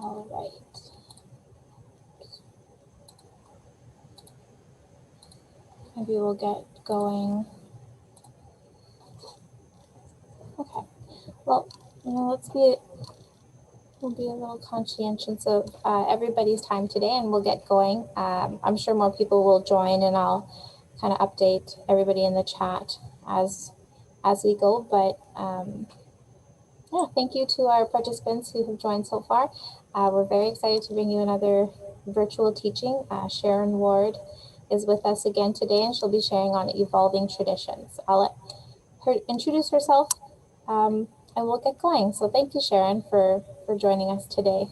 All right. Maybe we'll get going. Okay. Well, let's be we'll be a little conscientious of everybody's time today, and we'll get going. I'm sure more people will join, and I'll kind of update everybody in the chat as we go. But yeah, thank you to our participants who have joined so far. We're very excited to bring you another virtual teaching. Sharon Ward is with us again today, and she'll be sharing on evolving traditions. I'll let her introduce herself, and we'll get going. So thank you, Sharon, for joining us today.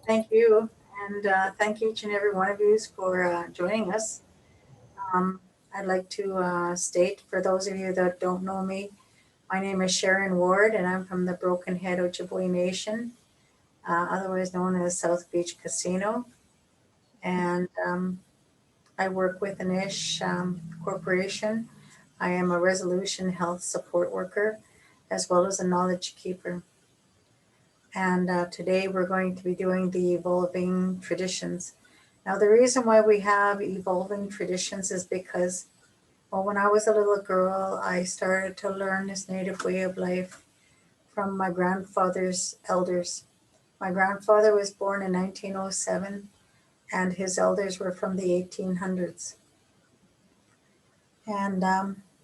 Thank you, and thank each and every one of you for joining us. I'd like to state, for those of you that don't know me, my name is Sharon Ward, and I'm from the Broken Head Ojibwe Nation, otherwise known as South Beach Casino. And I work with an ISH corporation. I am a resolution health support worker, as well as a knowledge keeper. And today we're going to be doing the evolving traditions. Now, the reason why we have evolving traditions is because, well, when I was a little girl, I started to learn this native way of life from my grandfather's elders. My grandfather was born in 1907, and his elders were from the 1800s. And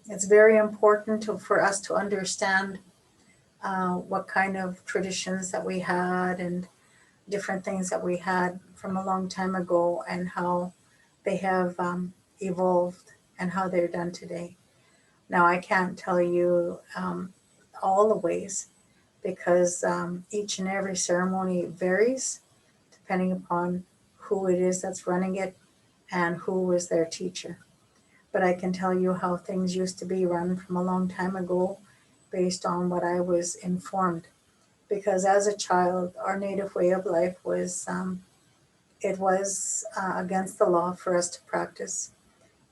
it's very important for us to understand what kind of traditions that we had and different things that we had from a long time ago and how they have evolved and how they're done today. Now, I can't tell you all the ways because each and every ceremony varies depending upon who it is that's running it and who was their teacher. But I can tell you how things used to be run from a long time ago based on what I was informed. Because as a child, our native way of life was it was against the law for us to practice,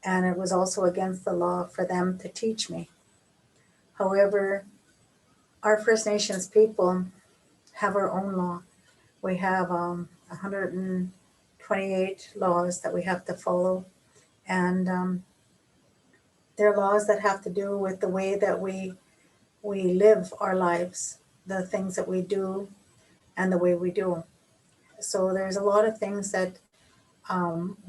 and it was also against the law for them to teach me. However, our First Nations people have our own law. We have 128 laws that we have to follow, and they're laws that have to do with the way that we live our lives, the things that we do, and the way we do them. So there's a lot of things that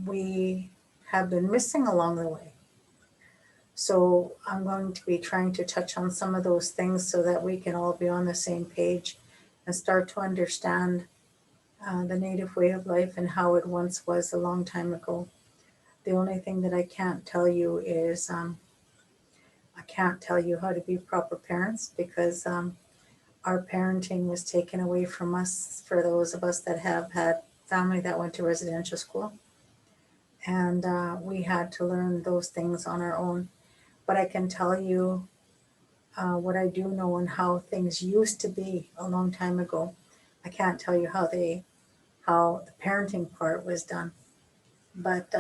we have been missing along the way. So I'm going to be trying to touch on some of those things so that we can all be on the same page and start to understand the native way of life and how it once was a long time ago. The only thing that I can't tell you is I can't tell you how to be proper parents because our parenting was taken away from us for those of us that have had family that went to residential school. And we had to learn those things on our own. But I can tell you what I do know and how things used to be a long time ago. I can't tell you how the parenting part was done, but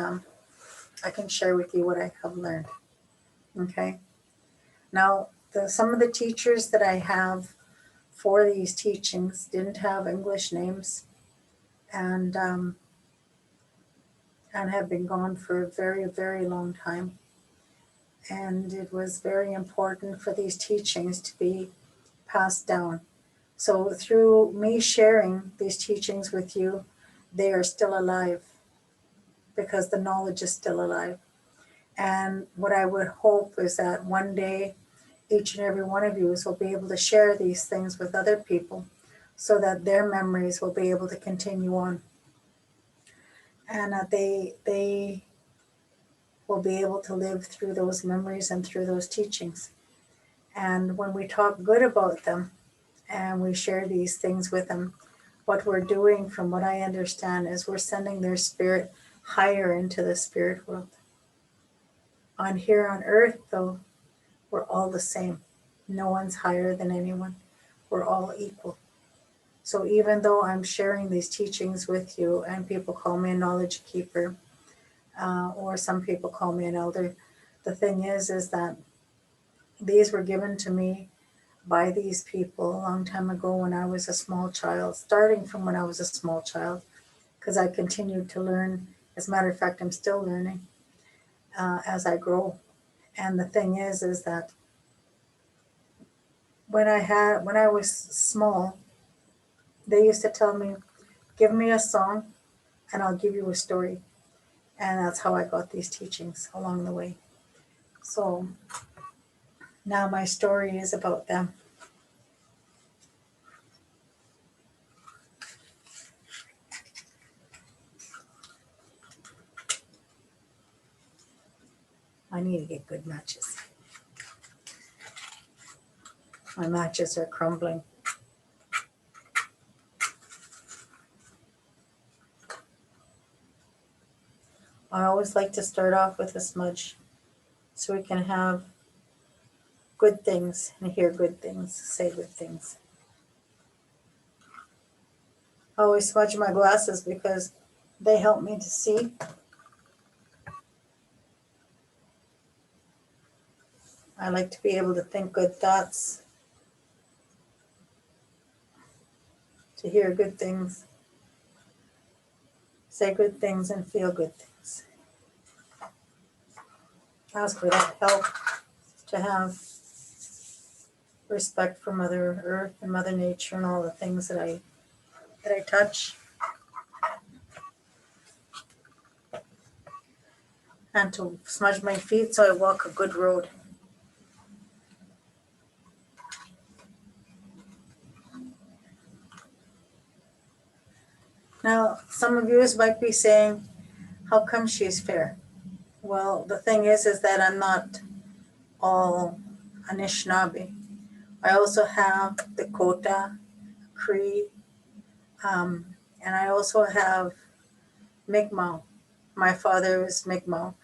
I can share with you what I have learned. Okay. Now, some of the teachers that I have for these teachings didn't have English names, and and have been gone for a very, very long time. And it was very important for these teachings to be passed down. So through me sharing these teachings with you, they are still alive because the knowledge is still alive. And what I would hope is that one day each and every one of you will be able to share these things with other people so that their memories will be able to continue on. And that they will be able to live through those memories and through those teachings. And when we talk good about them and we share these things with them, what we're doing, from what I understand, is we're sending their spirit higher into the spirit world. On here on earth, though, we're all the same. No one's higher than anyone. We're all equal. So even though I'm sharing these teachings with you, and people call me a knowledge keeper, or some people call me an elder, the thing is that these were given to me by these people a long time ago when I was a small child, starting from when I was a small child, because I continued to learn. As a matter of fact, I'm still learning as I grow. And the thing is that when I was small, they used to tell me, "Give me a song, and I'll give you a story." And that's how I got these teachings along the way. So now my story is about them. I need to get good matches. My matches are crumbling. I always like to start off with a smudge so we can have good things and hear good things, say good things. I always smudge my glasses because they help me to see. I like to be able to think good thoughts, to hear good things, say good things, and feel good things. Ask for that help to have respect for Mother Earth and Mother Nature and all the things that I touch, and to smudge my feet so I walk a good road. Now, some of you might be saying, how come she's fair? Well, the thing is that I'm not all Anishinaabe. I also have Dakota, Cree, and I also have Mi'kmaq. My father is Mi'kmaq,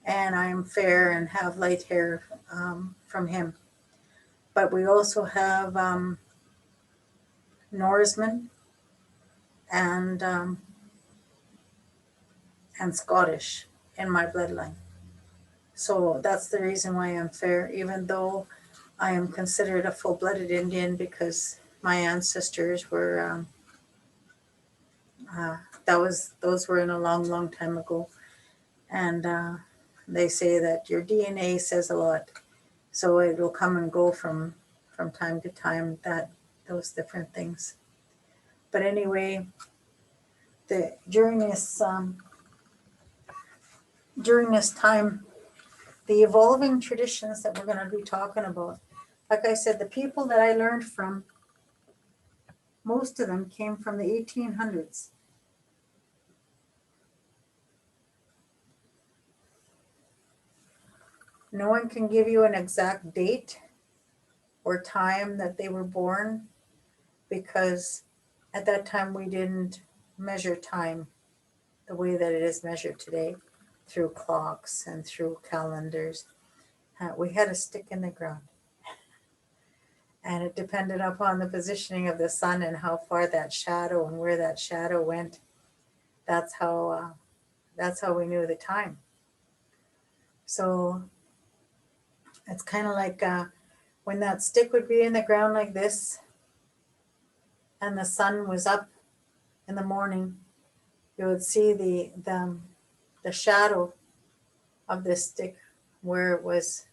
and I'm fair and have light hair from him. But we also have Norseman and Scottish in my bloodline. So that's the reason why I'm fair, even though I am considered a full-blooded Indian because my ancestors were uh, those were in a long, long time ago, and they say that your DNA says a lot, so it will come and go from time to time. That those different things. But anyway, during this time, the evolving traditions that we're going to be talking about, like I said, the people that I learned from, most of them came from the 1800s. No one can give you an exact date or time that they were born because at that time we didn't measure time the way that it is measured today through clocks and through calendars. We had a stick in the ground, and it depended upon the positioning of the sun and how far that shadow and where that shadow went. That's how we knew the time. So it's kind of like when that stick would be in the ground like this, and the sun was up in the morning, you would see the shadow of this stick, where it was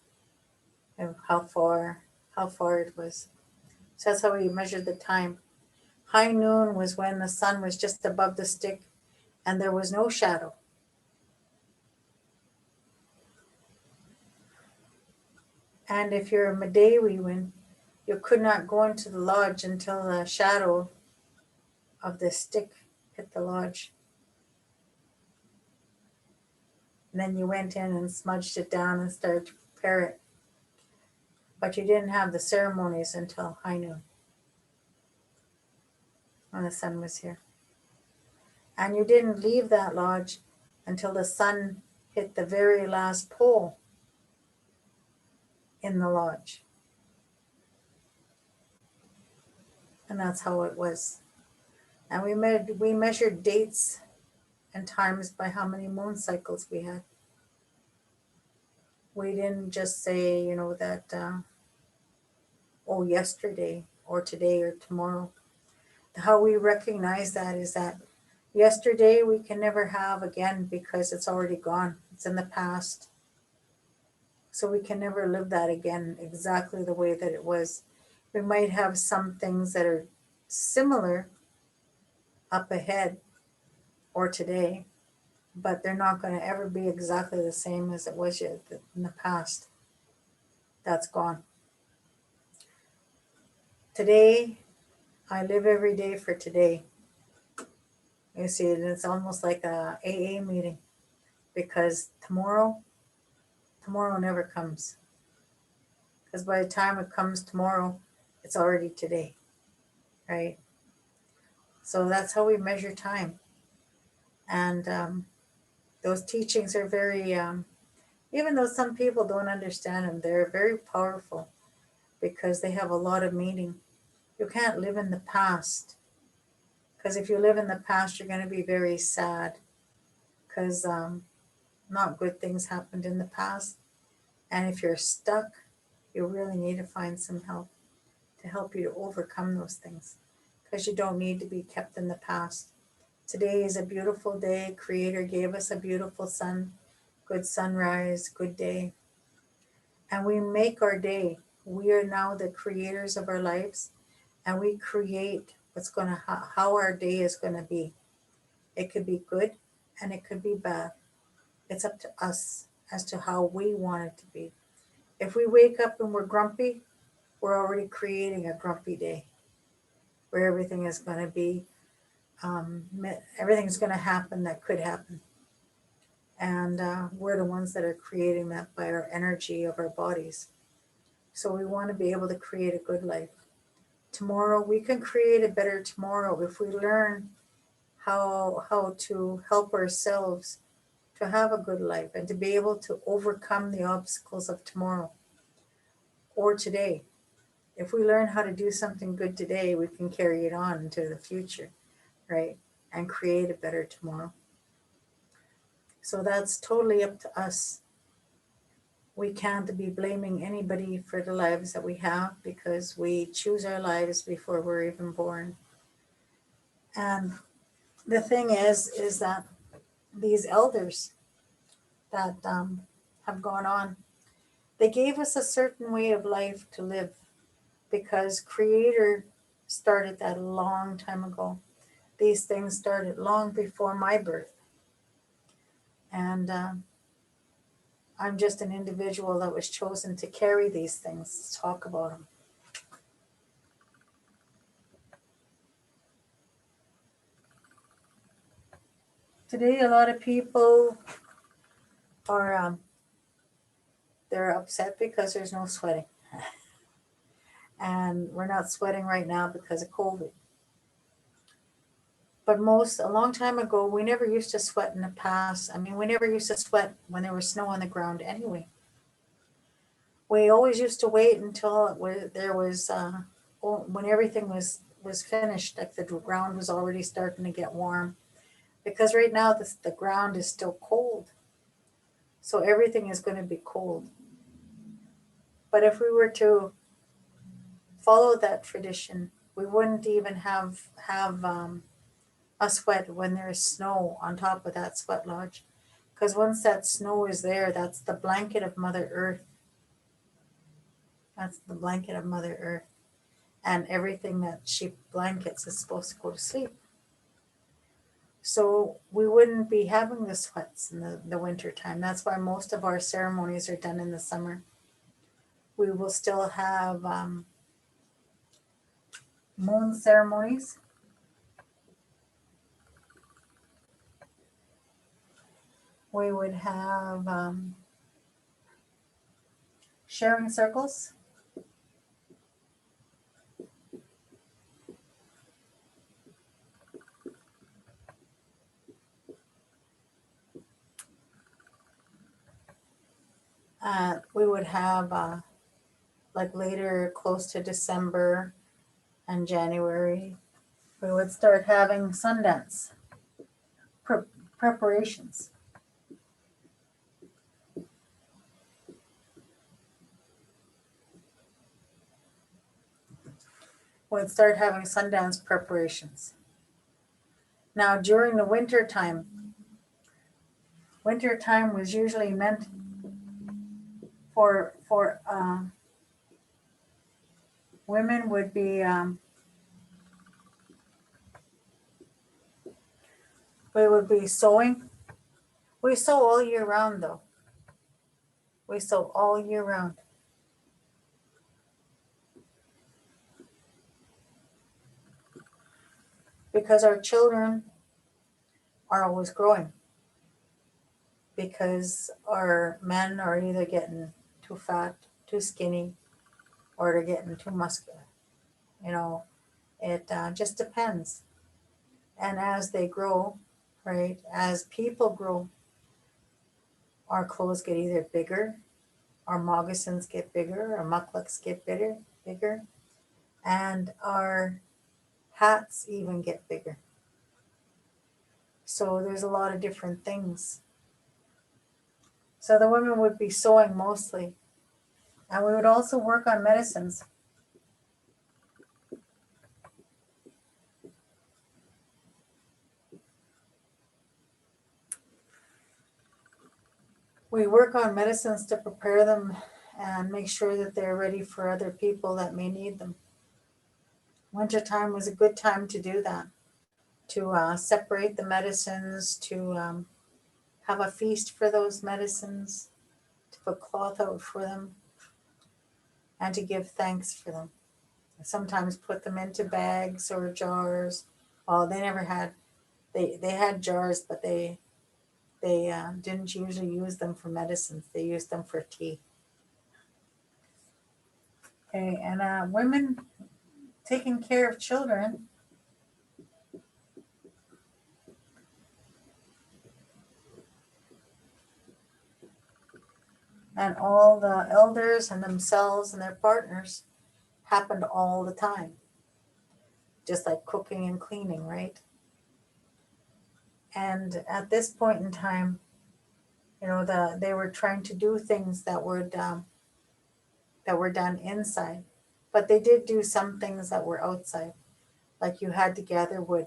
and how far it was. So that's how we measured the time. High noon was when the sun was just above the stick and there was no shadow. And if you're a Medewiwin, you could not go into the lodge until the shadow of the stick hit the lodge. And then you went in and smudged it down and started to prepare it. But you didn't have the ceremonies until high noon when the sun was here. And you didn't leave that lodge until the sun hit the very last pole in the lodge. And that's how it was. And we measured dates and times by how many moon cycles we had. We didn't just say, that oh, yesterday or today or tomorrow. How we recognize that is that yesterday we can never have again because it's already gone. It's in the past. So we can never live that again exactly the way that it was. We might have some things that are similar up ahead or today, but they're not going to ever be exactly the same as it was yet in the past. That's gone. Today, I live every day for today. You see, it's almost like a AA meeting because tomorrow never comes. Because by the time it comes tomorrow, it's already today, right? So that's how we measure time. And those teachings are very, even though some people don't understand them, they're very powerful because they have a lot of meaning. You can't live in the past because if you live in the past, you're going to be very sad because not good things happened in the past. And if you're stuck, you really need to find some help to help you to overcome those things because you don't need to be kept in the past. Today is a beautiful day. Creator gave us a beautiful sun, good sunrise, good day. And we make our day. We are now the creators of our lives and we create how our day is going to be. It could be good and it could be bad. It's up to us as to how we want it to be. If we wake up and we're grumpy, we're already creating a grumpy day where everything is going to be, everything's going to happen that could happen. And we're the ones that are creating that by our energy of our bodies. So we want to be able to create a good life. Tomorrow, we can create a better tomorrow if we learn how to help ourselves to have a good life and to be able to overcome the obstacles of tomorrow or today. If we learn how to do something good today, we can carry it on into the future, right? And create a better tomorrow. So that's totally up to us. We can't be blaming anybody for the lives that we have because we choose our lives before we're even born. And the thing is that these elders that have gone on, they gave us a certain way of life to live because Creator started that a long time ago. These things started long before my birth. And I'm just an individual that was chosen to carry these things, to talk about them. Today, a lot of people are they're upset because there's no sweating, and we're not sweating right now because of COVID. But a long time ago, we never used to sweat in the past. I mean, we never used to sweat when there was snow on the ground anyway. We always used to wait until when everything was finished, like the ground was already starting to get warm. Because right now the ground is still cold. So everything is going to be cold. But if we were to follow that tradition, we wouldn't even have a sweat when there is snow on top of that sweat lodge. Because once that snow is there, that's the blanket of Mother Earth. That's the blanket of Mother Earth. And everything that she blankets is supposed to go to sleep. So we wouldn't be having the sweats in the winter time. That's why most of our ceremonies are done in the summer. We will still have moon ceremonies. We would have sharing circles. We would have like later, close to December and January, we would start having Sundance preparations. would start having sundance preparations. Now, during the winter time was usually meant for women would be we would be sewing. We sew all year round, though. We sew all year round. Because our children are always growing. Because our men are either getting too fat, too skinny, or they're getting too muscular. You know, it just depends. And as they grow, right, as people grow, our clothes get either bigger, our moccasins get bigger, our mucklucks get bigger, and our hats even get bigger. So there's a lot of different things. So the women would be sewing mostly. And we would also work on medicines. We work on medicines to prepare them and make sure that they're ready for other people that may need them. Wintertime was a good time to do that, to separate the medicines, to have a feast for those medicines, to put cloth out for them, and to give thanks for them. Sometimes put them into bags or jars. Well, they never had, they had jars, but they didn't usually use them for medicines. They used them for tea. Okay, and women taking care of children and all the elders and themselves and their partners happened all the time, just like cooking and cleaning, right? And at this point in time, they were trying to do things that were done inside, but they did do some things that were outside, like you had to gather wood.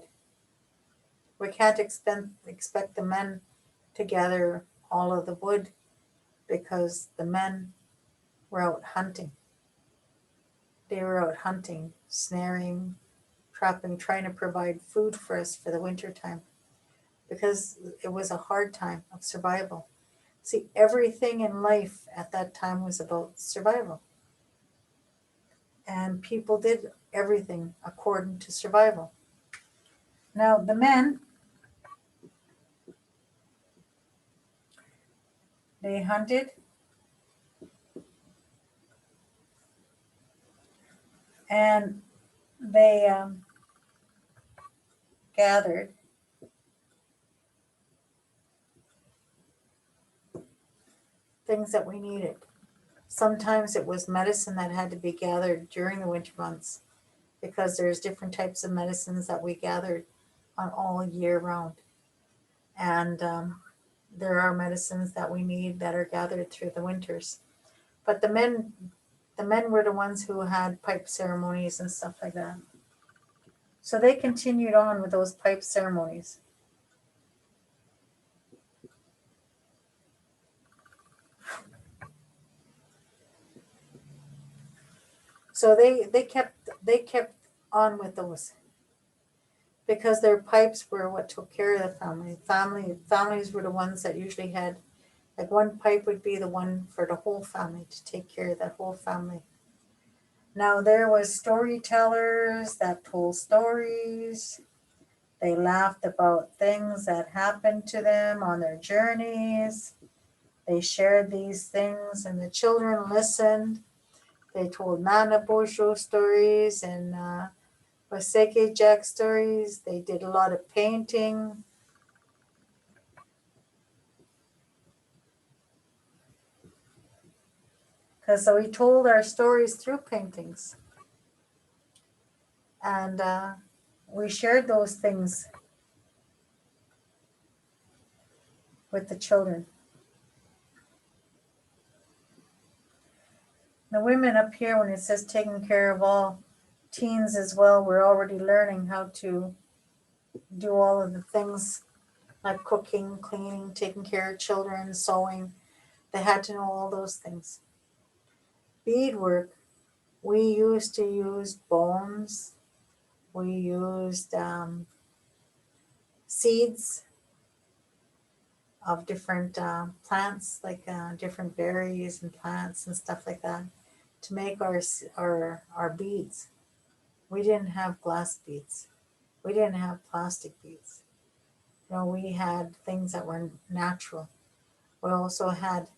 We can't expect the men to gather all of the wood because the men were out hunting. They were out hunting, snaring, trapping, trying to provide food for us for the winter time because it was a hard time of survival. See, everything in life at that time was about survival. And people did everything according to survival. Now, the men, they hunted and they gathered things that we needed. Sometimes it was medicine that had to be gathered during the winter months because there's different types of medicines that we gathered on all year round. And there are medicines that we need that are gathered through the winters. But the men were the ones who had pipe ceremonies and stuff like that. So they continued on with those pipe ceremonies. So they kept on with those because their pipes were what took care of the family. Families were the ones that usually had, like, one pipe would be the one for the whole family to take care of that whole family. Now there was storytellers that told stories. They laughed about things that happened to them on their journeys. They shared these things and the children listened. They told Nana Bosho stories and Waseke Jack stories. They did a lot of painting. So we told our stories through paintings. And we shared those things with the children. The women up here, when it says taking care of all, teens as well were already learning how to do all of the things like cooking, cleaning, taking care of children, sewing. They had to know all those things. Beadwork, we used to use bones, we used seeds of different plants, like different berries and plants and stuff like that, to make our beads. We didn't have glass beads. We didn't have plastic beads. You know, we had things that were natural. We also had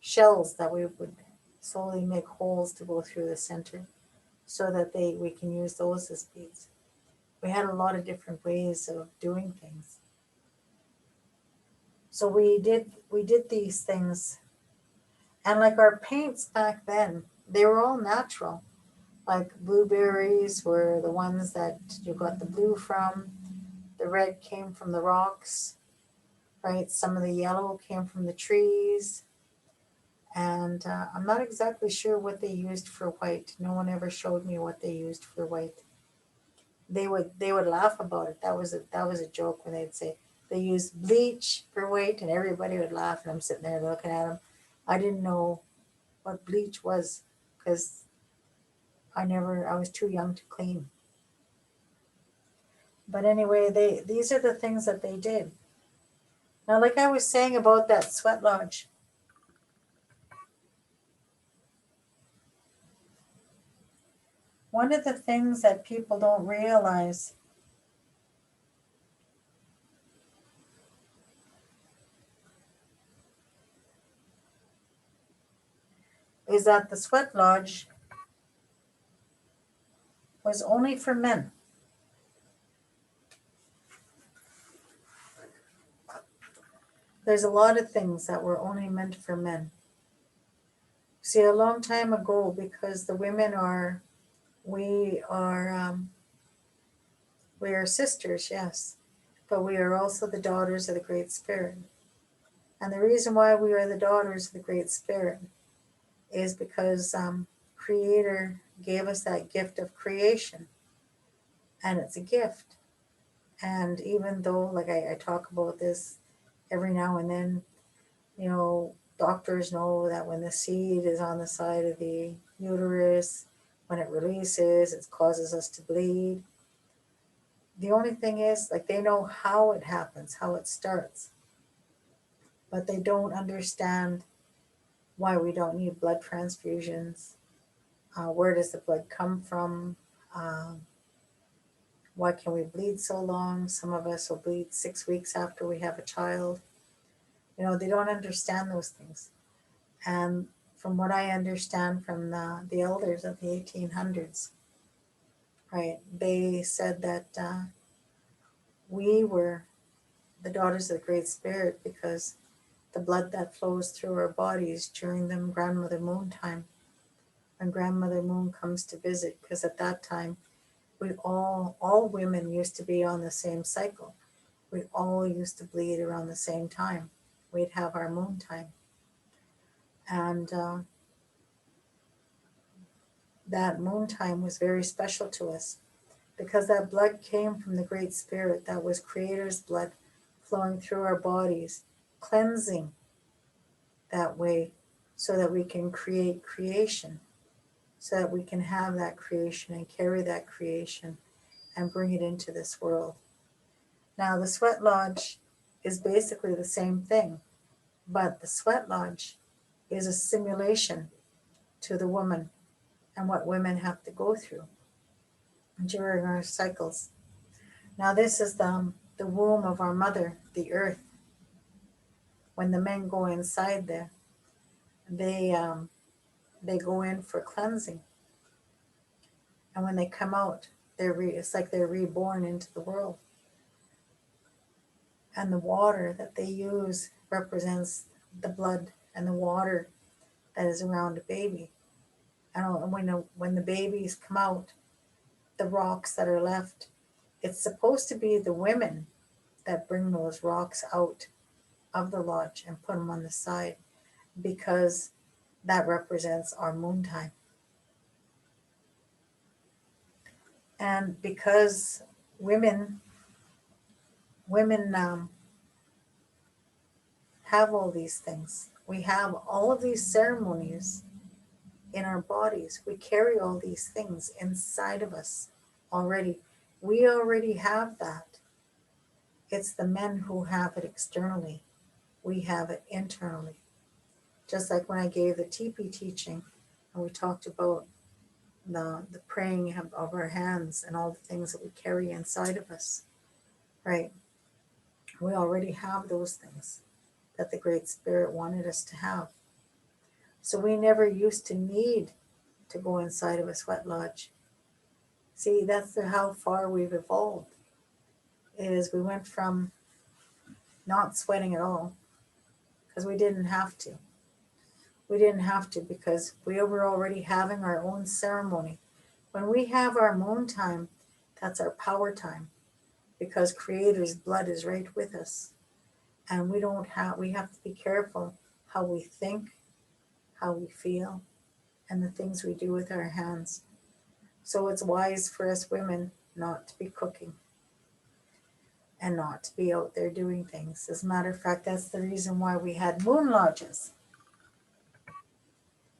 shells that we would slowly make holes to go through the center so that we can use those as beads. We had a lot of different ways of doing things. So we did these things, and like our paints back then, they were all natural. Like blueberries were the ones that you got the blue from. The red came from the rocks, right? Some of the yellow came from the trees. And I'm not exactly sure what they used for white. No one ever showed me what they used for white. They would laugh about it. That was a joke when they'd say they used bleach for white, and everybody would laugh. And I'm sitting there looking at them. I didn't know what bleach was because I was too young to clean. But anyway, these are the things that they did. Now, like I was saying about that sweat lodge, one of the things that people don't realize is that the sweat lodge was only for men. There's a lot of things that were only meant for men. See, a long time ago, because the women are, we are, we are sisters, yes, but we are also the daughters of the Great Spirit. And the reason why we are the daughters of the Great Spirit is because Creator gave us that gift of creation, and it's a gift. And even though, like I talk about this every now and then, doctors know that when the seed is on the side of the uterus, when it releases, it causes us to bleed. The only thing is, like, they know how it happens, how it starts, but they don't understand why we don't need blood transfusions. Where does the blood come from? Um, why can we bleed so long? Some of us will bleed 6 weeks after we have a child. They don't understand those things. And from what I understand from the elders of the 1800s, right, they said that we were the daughters of the Great Spirit because the blood that flows through our bodies during the grandmother moon time, when grandmother moon comes to visit, because at that time we all women used to be on the same cycle. We all used to bleed around the same time. We'd have our moon time, and that moon time was very special to us because that blood came from the Great Spirit. That was Creator's blood flowing through our bodies, cleansing that way so that we can create creation, so that we can have that creation and carry that creation and bring it into this world. Now, the sweat lodge is basically the same thing, but the sweat lodge is a simulation to the woman and what women have to go through during our cycles. Now, this is the womb of our mother, the earth. When the men go inside there, they they go in for cleansing, and when they come out, it's like they're reborn into the world. And the water that they use represents the blood and the water that is around a baby. And when the babies come out, the rocks that are left, it's supposed to be the women that bring those rocks out of the lodge and put them on the side because that represents our moon time. And because women women have all these things, we have all of these ceremonies in our bodies. We carry all these things inside of us already. We already have that. It's the men who have it externally. We have it internally. Just like when I gave the TP teaching and we talked about the praying of our hands and all the things that we carry inside of us, right? We already have those things that the Great Spirit wanted us to have. So we never used to need to go inside of a sweat lodge. See, that's how far we've evolved. Is we went from not sweating at all because we didn't have to. We didn't have to because we were already having our own ceremony. When we have our moon time, that's our power time because Creator's blood is right with us. And we have to be careful how we think, how we feel, and the things we do with our hands. So it's wise for us women not to be cooking and not to be out there doing things. As a matter of fact, that's the reason why we had moon lodges,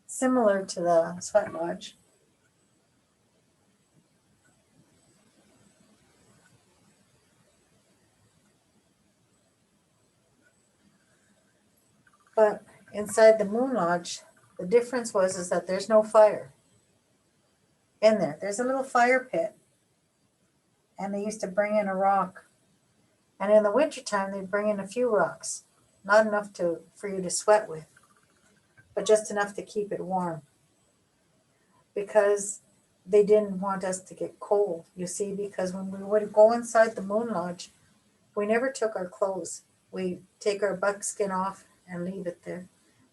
similar to the sweat lodge. But inside the moon lodge, the difference was is that there's no fire in there. There's a little fire pit, and they used to bring in a rock. And in the wintertime, they'd bring in a few rocks, not enough for you to sweat with, but just enough to keep it warm. Because they didn't want us to get cold, you see, because when we would go inside the moon lodge, we never took our clothes. We take our buckskin off and leave it there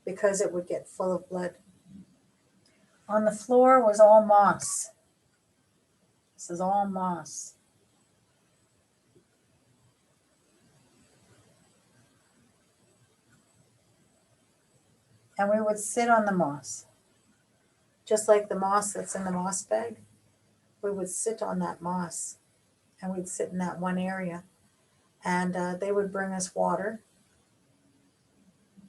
because it would get full of blood. On the floor was all moss. This is all moss. And we would sit on the moss, just like the moss that's in the moss bag. We would sit on that moss and we'd sit in that one area. And they would bring us water.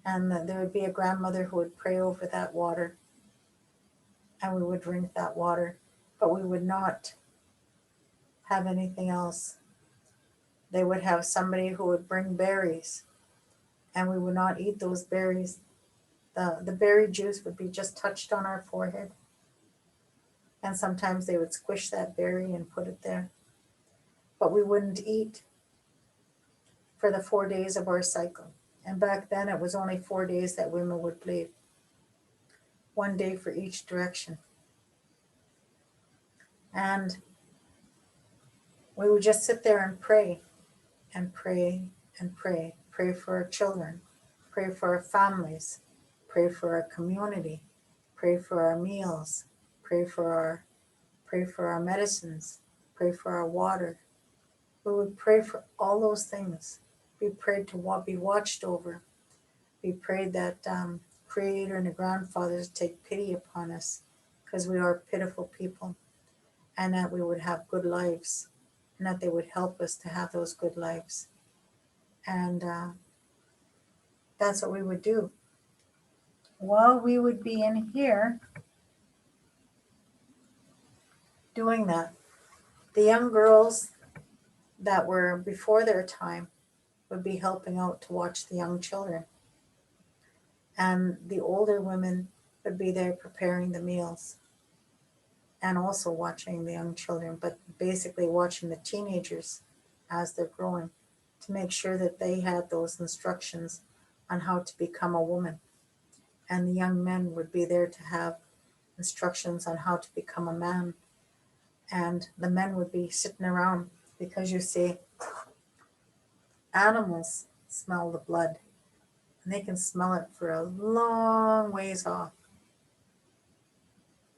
And there would be a grandmother who would pray over that water. And we would drink that water. But we would not have anything else. They would have somebody who would bring berries. And we would not eat those berries. The berry juice would be just touched on our forehead. And sometimes they would squish that berry and put it there. But we wouldn't eat for the 4 days of our cycle. And back then it was only 4 days that women would bleed. 1 day for each direction. And we would just sit there and pray and pray and pray. Pray for our children. Pray for our families. Pray for our community. Pray for our meals. Pray for our medicines. Pray for our water. We would pray for all those things. We prayed to be watched over. We prayed that Creator and the grandfathers take pity upon us because we are pitiful people, and that we would have good lives, and that they would help us to have those good lives. And that's what we would do. While we would be in here doing that, the young girls that were before their time would be helping out to watch the young children. And the older women would be there preparing the meals and also watching the young children, but basically watching the teenagers as they're growing to make sure that they had those instructions on how to become a woman. And the young men would be there to have instructions on how to become a man. And the men would be sitting around because you see, animals smell the blood and they can smell it for a long ways off.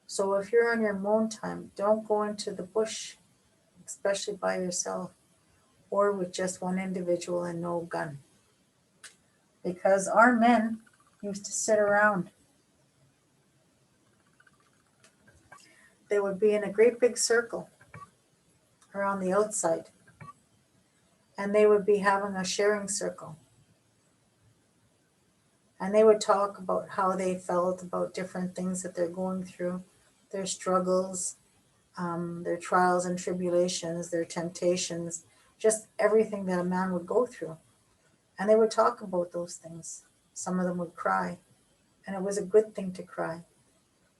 So if you're on your moon time, don't go into the bush, especially by yourself or with just one individual and no gun. Because our men used to sit around. They would be in a great big circle around the outside, and they would be having a sharing circle. And they would talk about how they felt about different things that they're going through, their struggles, their trials and tribulations, their temptations, just everything that a man would go through. And they would talk about those things. Some of them would cry, and it was a good thing to cry.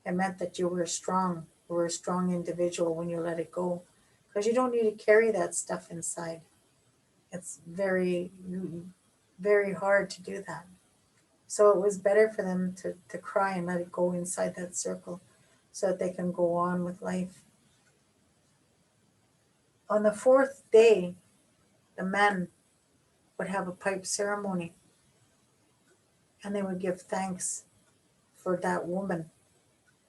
It meant that you were strong. You were a strong individual when you let it go, because you don't need to carry that stuff inside. It's very, very hard to do that. So it was better for them to cry and let it go inside that circle so that they can go on with life. On the fourth day, the men would have a pipe ceremony, and they would give thanks for that woman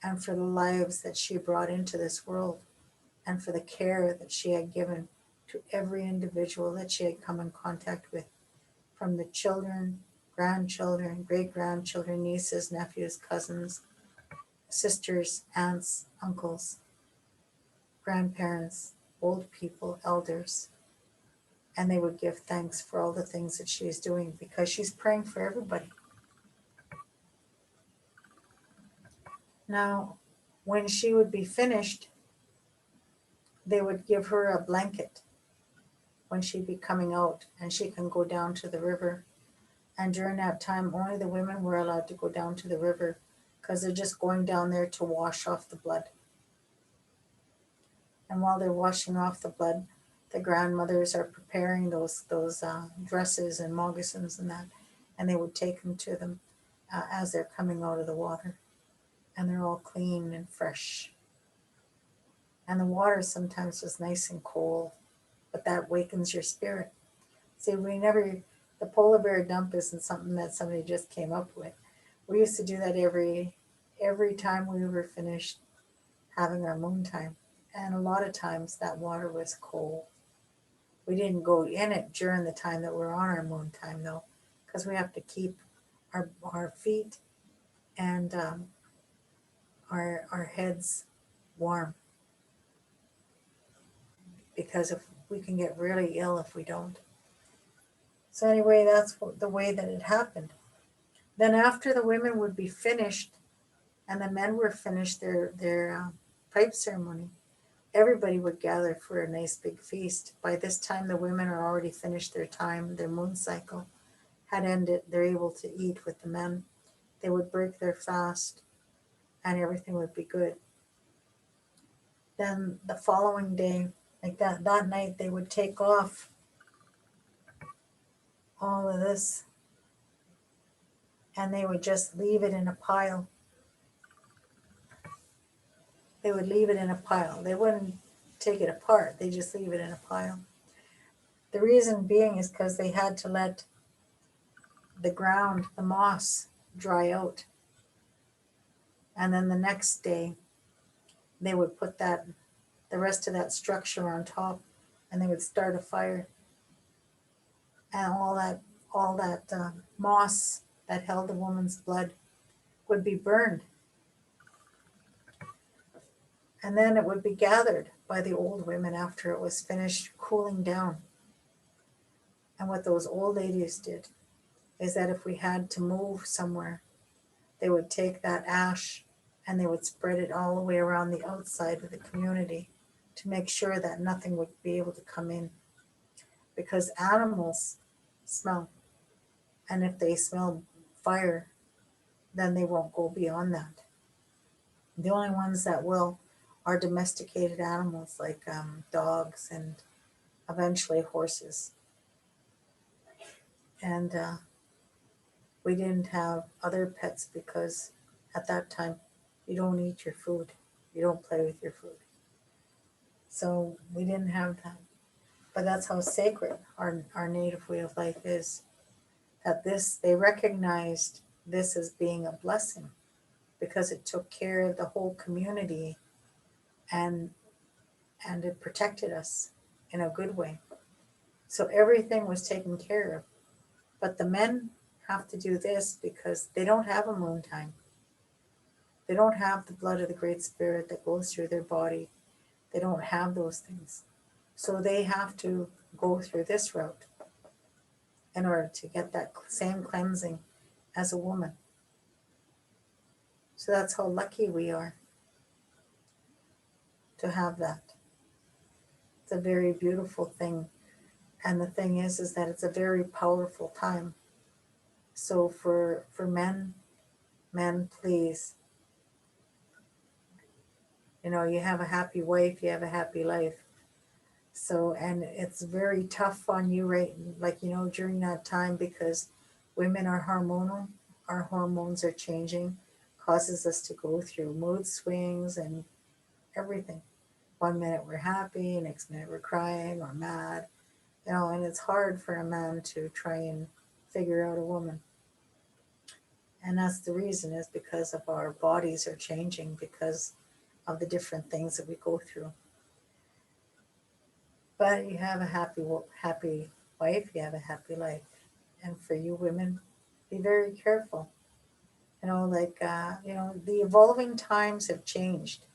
and for the lives that she brought into this world and for the care that she had given to every individual that she had come in contact with, from the children, grandchildren, great grandchildren, nieces, nephews, cousins, sisters, aunts, uncles, grandparents, old people, elders. And they would give thanks for all the things that she is doing because she's praying for everybody. Now, when she would be finished, they would give her a blanket when she'd be coming out, and she can go down to the river. And during that time, only the women were allowed to go down to the river because they're just going down there to wash off the blood. And while they're washing off the blood, the grandmothers are preparing those dresses and moccasins and that, and they would take them to them as they're coming out of the water, and they're all clean and fresh. And the water sometimes was nice and cold, but that wakens your spirit. See, the polar bear dump isn't something that somebody just came up with. We used to do that every time we were finished having our moon time. And a lot of times that water was cold. We didn't go in it during the time that we're on our moon time though, because we have to keep our feet and our heads warm, because if we can get really ill if we don't. So anyway, that's the way that it happened. Then after the women would be finished and the men were finished their pipe ceremony, everybody would gather for a nice big feast. By this time, the women are already finished their time, their moon cycle had ended. They're able to eat with the men. They would break their fast, and everything would be good. Then the following day, like that night, they would take off all of this, and they would just leave it in a pile. They would leave it in a pile. They wouldn't take it apart. They just leave it in a pile. The reason being is because they had to let the ground, the moss, dry out. And then the next day, they would put the rest of that structure on top, and they would start a fire. And all that moss that held the woman's blood would be burned. And then it would be gathered by the old women after it was finished cooling down. And what those old ladies did is that if we had to move somewhere, they would take that ash and they would spread it all the way around the outside of the community to make sure that nothing would be able to come in. Because animals smell, and if they smell fire, then they won't go beyond that. The only ones that will are domesticated animals like dogs and eventually horses. And we didn't have other pets because at that time you don't eat your food, you don't play with your food. So we didn't have that. But that's how sacred our native way of life is. That they recognized this as being a blessing because it took care of the whole community, and it protected us in a good way. So everything was taken care of. But the men have to do this because they don't have a moon time. They don't have the blood of the Great Spirit that goes through their body. They don't have those things. So they have to go through this route in order to get that same cleansing as a woman. So that's how lucky we are to have that. It's a very beautiful thing. And the thing is that it's a very powerful time. So for men, please, you have a happy wife, you have a happy life. So, and it's very tough on you, right? Like, during that time, because women are hormonal, our hormones are changing, causes us to go through mood swings and everything. One minute we're happy, next minute we're crying or mad, and it's hard for a man to try and figure out a woman. And that's the reason is because of our bodies are changing because of the different things that we go through. But you have a happy wife, you have a happy life. And for you women, be very careful. The evolving times have changed.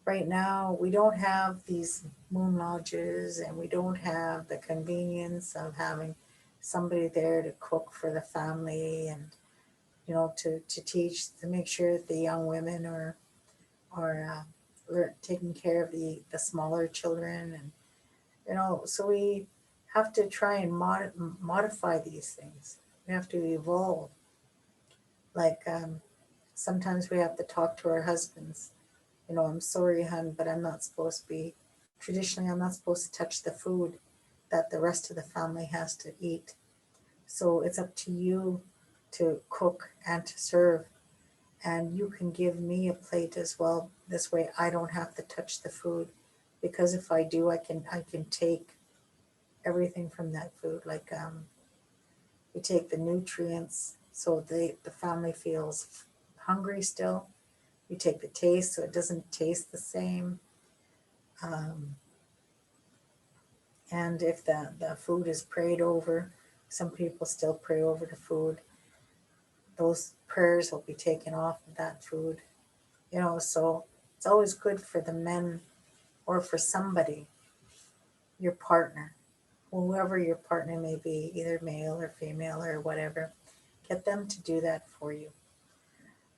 Right now, we don't have these moon lodges and we don't have the convenience of having somebody there to cook for the family and, to teach, to make sure that the young women are taking care of the smaller children. And so we have to try and modify these things. We have to evolve. Like sometimes we have to talk to our husbands. I'm sorry, hun, but I'm not supposed to be. Traditionally, I'm not supposed to touch the food that the rest of the family has to eat. So it's up to you to cook and to serve. And you can give me a plate as well. This way, I don't have to touch the food, because if I do, I can take everything from that food. Like we take the nutrients, so the family feels hungry still. We take the taste, so it doesn't taste the same. Um, and if the food is prayed over, some people still pray over the food. Those prayers will be taken off of that food. So it's always good for the men or for somebody, your partner, whoever your partner may be, either male or female or whatever, get them to do that for you.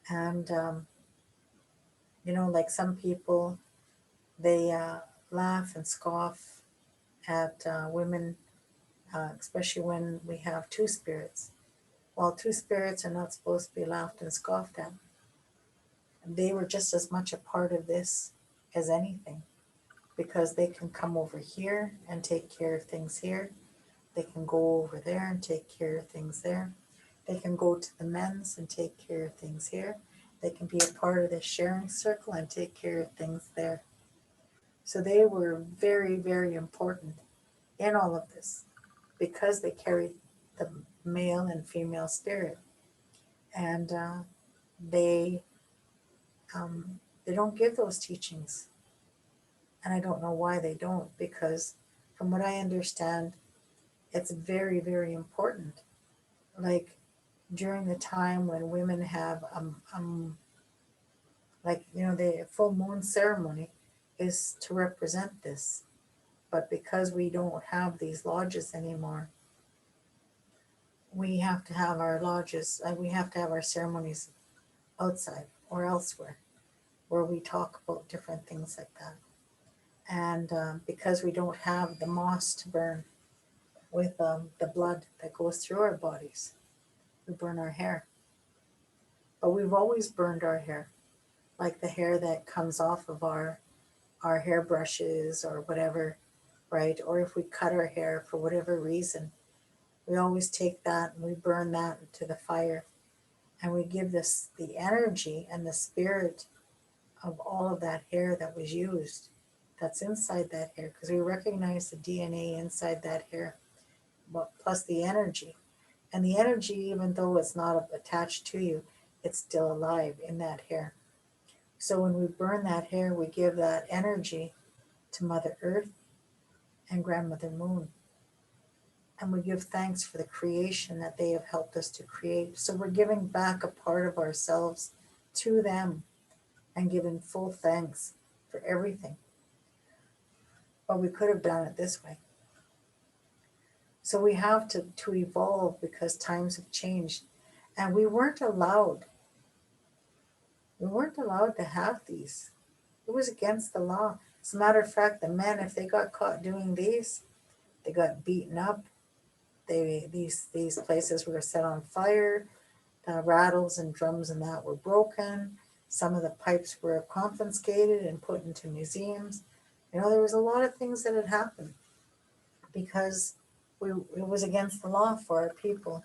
And, like some people, they laugh and scoff at women, especially when we have two spirits. Well, two spirits are not supposed to be laughed and scoffed at. They were just as much a part of this as anything, because they can come over here and take care of things here. They can go over there and take care of things there. They can go to the men's and take care of things here. They can be a part of the sharing circle and take care of things there. So they were very, very important in all of this because they carried the male and female spirit. And they they don't give those teachings, and I don't know why they don't, because from what I understand, it's very, very important. Like during the time when women have like the full moon ceremony is to represent this. But because we don't have these lodges anymore, we have to have our lodges, we have to have our ceremonies outside or elsewhere where we talk about different things like that. And because we don't have the moss to burn with the blood that goes through our bodies, we burn our hair. But we've always burned our hair, like the hair that comes off of our hairbrushes or whatever, right? Or if we cut our hair for whatever reason, we always take that and we burn that into the fire, and we give this the energy and the spirit of all of that hair that was used, that's inside that hair, because we recognize the DNA inside that hair, but plus the energy. And the energy, even though it's not attached to you, it's still alive in that hair. So when we burn that hair, we give that energy to Mother Earth and Grandmother Moon. And we give thanks for the creation that they have helped us to create. So we're giving back a part of ourselves to them and giving full thanks for everything. but we could have done it this way. So we have to evolve because times have changed. And we weren't allowed to have these. It was against the law. As a matter of fact, the men, if they got caught doing these, they got beaten up. These places were set on fire. The rattles and drums and that were broken. Some of the pipes were confiscated and put into museums. There was a lot of things that had happened because it was against the law for our people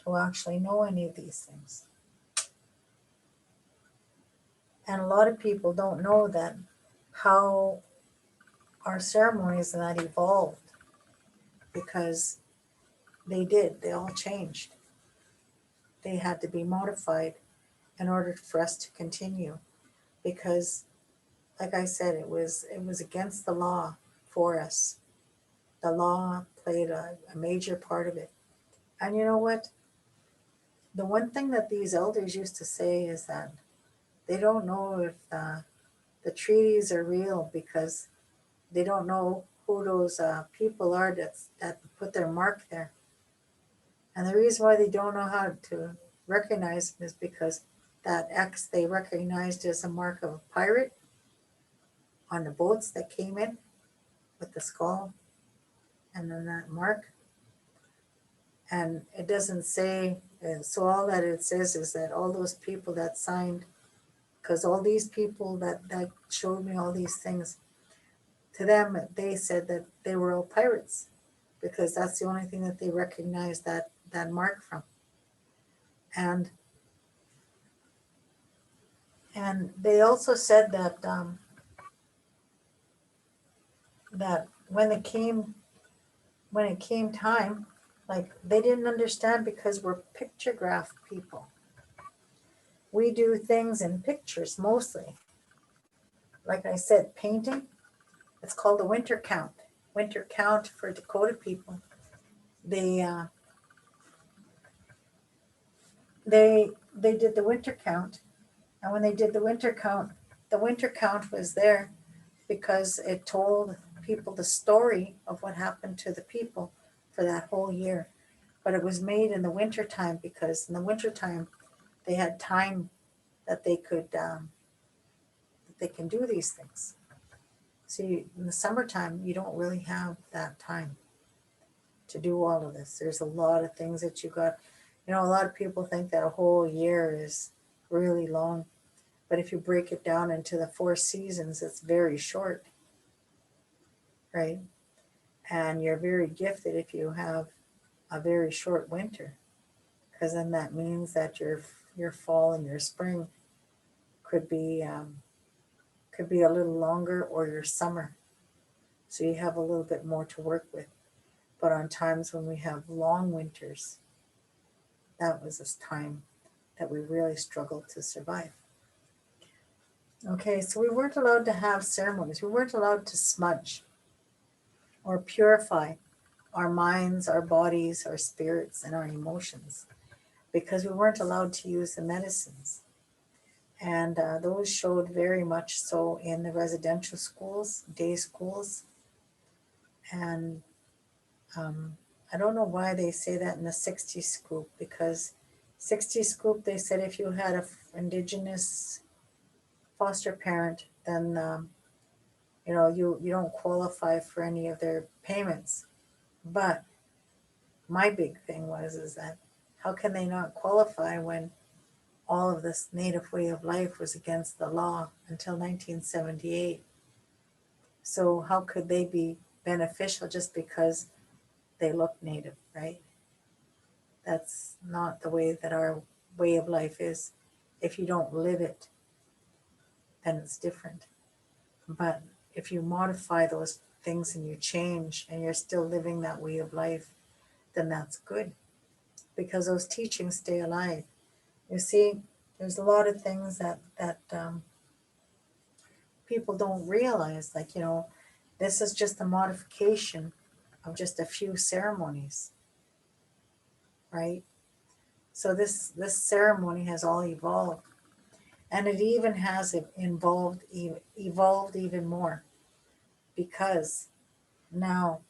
to actually know any of these things. And a lot of people don't know that how our ceremonies and that evolved because they all changed. They had to be modified in order for us to continue because like I said, it was against the law for us. The law played a major part of it. And you know what? The one thing that these elders used to say is that they don't know if the treaties are real because they don't know who those people are that put their mark there. And the reason why they don't know how to recognize them is because that X they recognized as a mark of a pirate on the boats that came in with the skull and then that mark. And it doesn't say, so all that it says is that all those people that signed, because all these people that showed me all these things, to them, they said that they were all pirates because that's the only thing that they recognized that mark from. And and they also said that when it came time, like they didn't understand because we're pictograph people. We do things in pictures mostly. Like I said, painting. It's called a winter count. Winter count for Dakota people. They they did the winter count, and when they did the winter count was there because it told people the story of what happened to the people for that whole year. But it was made in the winter time because in the winter time they had time that they can do these things. See, in the summertime you don't really have that time to do all of this. There's a lot of things that you got. A lot of people think that a whole year is really long, but if you break it down into the 4 seasons, it's very short, right? And you're very gifted if you have a very short winter, because then that means that your fall and your spring could be a little longer, or your summer, so you have a little bit more to work with. But on times when we have long winters, that was this time that we really struggled to survive. Okay, so we weren't allowed to have ceremonies. We weren't allowed to smudge or purify our minds, our bodies, our spirits, and our emotions because we weren't allowed to use the medicines. And those showed very much so in the residential schools, day schools. And I don't know why they say that in the 60 scoop, because 60 scoop, they said if you had a indigenous foster parent, then you don't qualify for any of their payments. But my big thing is that how can they not qualify when all of this native way of life was against the law until 1978? So how could they be beneficial just because they look native, right? That's not the way that our way of life is. If you don't live it, then it's different. But if you modify those things and you change and you're still living that way of life, then that's good because those teachings stay alive. You see, there's a lot of things that people don't realize. Like, this is just a modification of just a few ceremonies, right? So this ceremony has all evolved, and it even has evolved even more because now,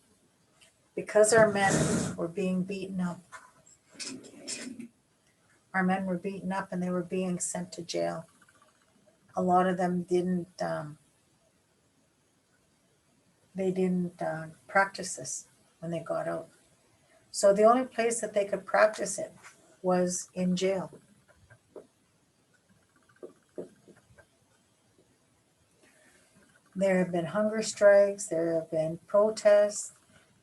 because our men were being beaten up, our men were beaten up and they were being sent to jail. A lot of them didn't practice this when they got out. So the only place that they could practice it was in jail. There have been hunger strikes, there have been protests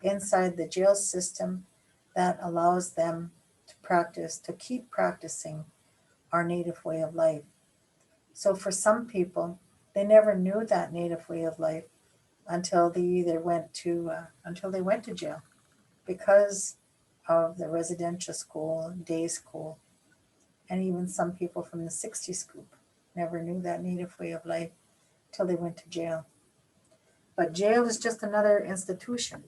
inside the jail system that allows them to practice, to keep practicing our native way of life. So for some people, they never knew that native way of life until they either until they went to jail because of the residential school, day school, and even some people from the 60s group never knew that native way of life till they went to jail. But jail is just another institution.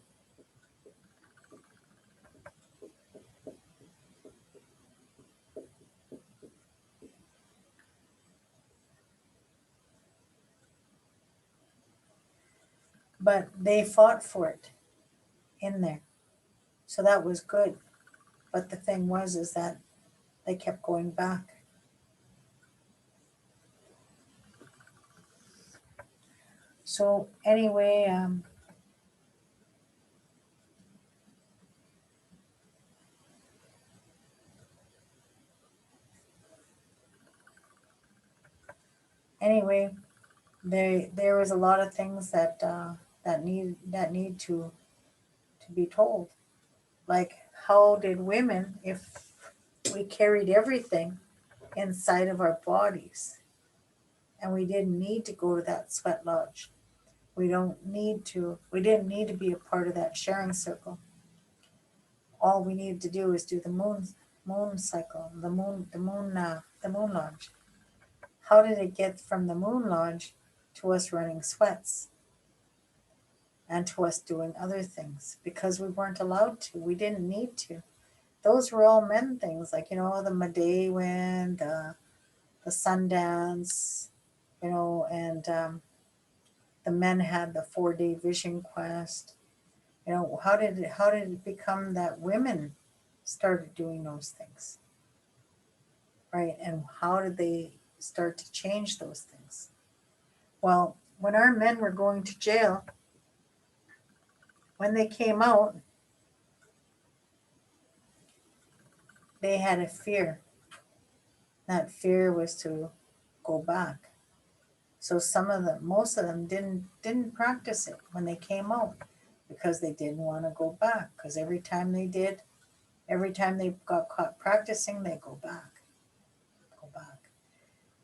But they fought for it in there. So that was good. But the thing was is that they kept going back. So anyway, there was a lot of things that need to be told. Like, how did women, if we carried everything inside of our bodies and we didn't need to go to that sweat lodge, we didn't need to be a part of that sharing circle. All we needed to do is do the moon cycle, the moon lodge. How did it get from the moon lodge to us running sweats and to us doing other things? Because we weren't allowed to. We didn't need to. Those were all men things, like, the Medewan, the Sundance, and the men had the 4-day vision quest. How did it become that women started doing those things, right? And how did they start to change those things? Well, when our men were going to jail, when they came out, they had a fear. That fear was to go back. So most of them didn't practice it when they came out because they didn't want to go back. Because every time they got caught practicing, they go back.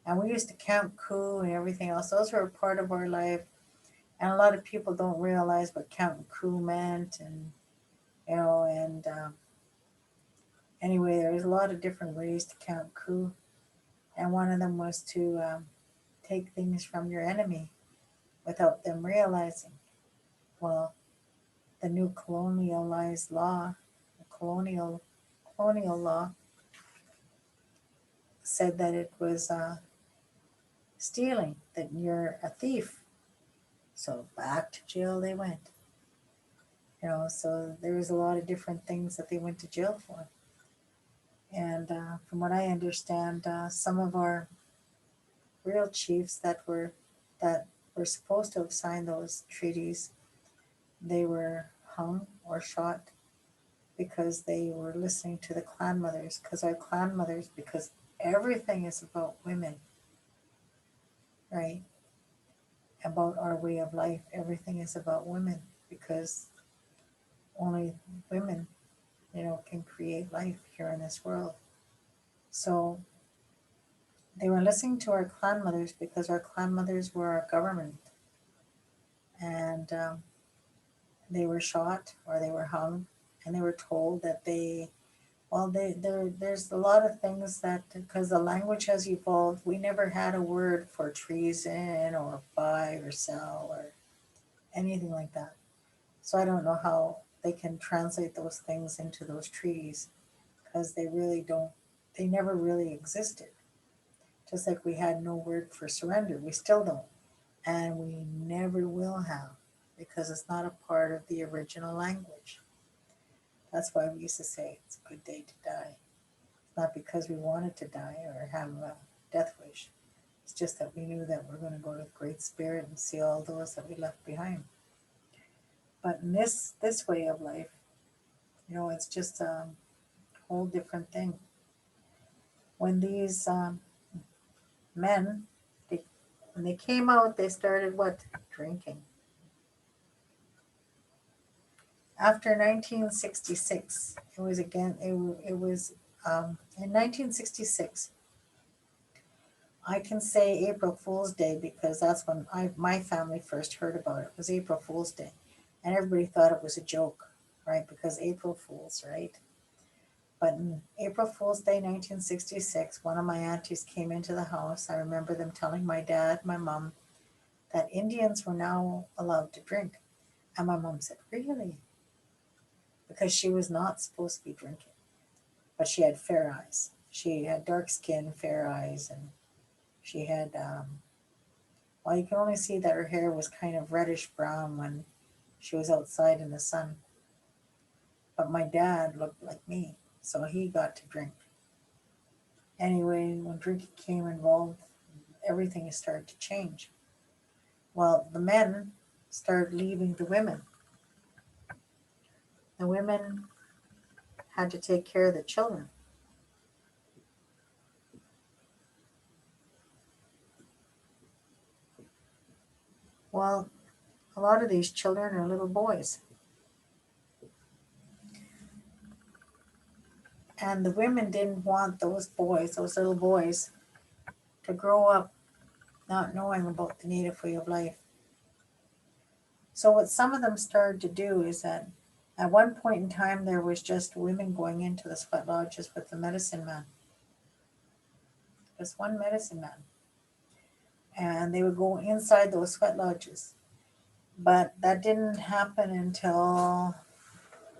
And we used to camp coup and everything else. Those were a part of our life. And a lot of people don't realize what camp coup meant, and anyway, there's a lot of different ways to camp coup, and one of them was to take things from your enemy without them realizing. Well, the new colonialized law, the colonial law, said that it was stealing, that you're a thief. So back to jail they went. So there was a lot of different things that they went to jail for. And from what I understand, some of our real chiefs that were supposed to have signed those treaties, they were hung or shot because they were listening to the clan mothers. Because everything is about women, right? About our way of life. Everything is about women because only women, can create life here in this world. So they were listening to our clan mothers because our clan mothers were our government, and they were shot or they were hung, and they were told that there's a lot of things that, because the language has evolved, we never had a word for treason or buy or sell or anything like that. So I don't know how they can translate those things into those treaties because they never really existed. Just like we had no word for surrender, we still don't, and we never will have, because it's not a part of the original language. That's why we used to say it's a good day to die. It's not because we wanted to die or have a death wish. It's just that we knew that we're going to go to the Great Spirit and see all those that we left behind. But in this way of life, it's just a whole different thing. When these men, they, when they came out, they started what? Drinking. After 1966, it was again. It was in 1966. I can say April Fool's Day because that's when my family first heard about it. It was April Fool's Day, and everybody thought it was a joke, right? Because April Fools, right? But in April Fool's Day, 1966, one of my aunties came into the house. I remember them telling my dad, my mom, that Indians were now allowed to drink. And my mom said, "Really?" Because she was not supposed to be drinking. But she had fair eyes. She had dark skin, fair eyes, and she had, well, you can only see that her hair was kind of reddish brown when she was outside in the sun. But my dad looked like me, so he got to drink. Anyway, when drinking came involved, everything started to change. Well, the men started leaving the women. The women had to take care of the children. Well, a lot of these children are little boys. And the women didn't want those boys, those little boys, to grow up not knowing about the native way of life. So, what some of them started to do is that at one point in time, there was just women going into the sweat lodges with the medicine man, just one medicine man. And they would go inside those sweat lodges. But that didn't happen until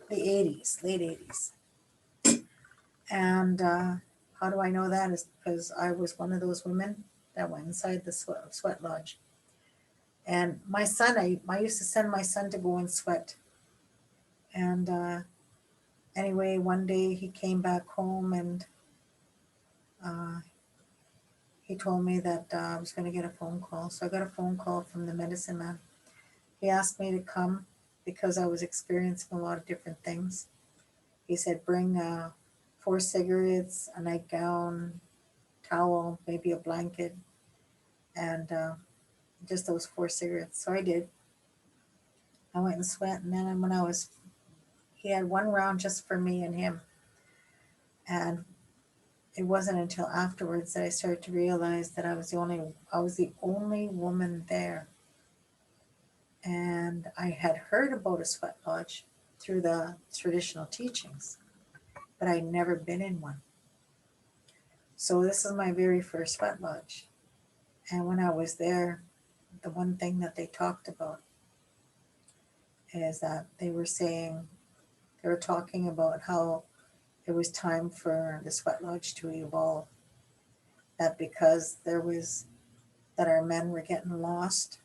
the 80s, late 80s. And how do I know that? Is because I was one of those women that went inside the sweat lodge. And my son, I used to send my son to go and sweat. And anyway, one day he came back home and uh, he told me that I was going to get a phone call. So I got a phone call from the medicine man. He asked me to come because I was experiencing a lot of different things. He said, bring 4 cigarettes, a nightgown, towel, maybe a blanket, and just those 4 cigarettes. So I did. I went and sweat, and then he had one round just for me and him. And it wasn't until afterwards that I started to realize that I was the only woman there. And I had heard about a sweat lodge through the traditional teachings, but I'd never been in one. So this is my very first sweat lodge. And when I was there, the one thing that they talked about is that they were talking about how it was time for the sweat lodge to evolve. That because that our men were getting lost,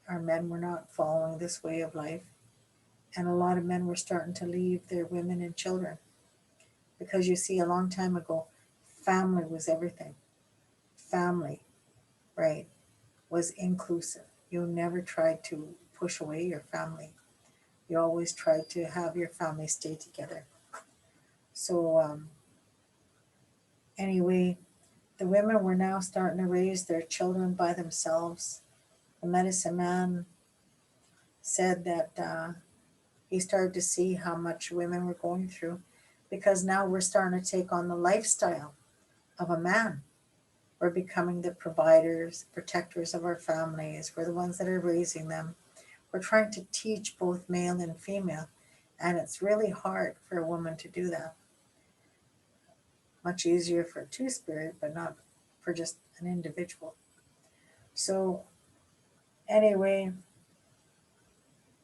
our men were not following this way of life, and a lot of men were starting to leave their women and children. Because you see, a long time ago, family was everything. Family, right, was inclusive. You never tried to push away your family. You always tried to have your family stay together. So, anyway, the women were now starting to raise their children by themselves. The medicine man said that he started to see how much women were going through because now we're starting to take on the lifestyle of a man. We're becoming the providers, protectors of our families. We're the ones that are raising them. We're trying to teach both male and female, and it's really hard for a woman to do that. Much easier for a two spirit, but not for just an individual. So, anyway,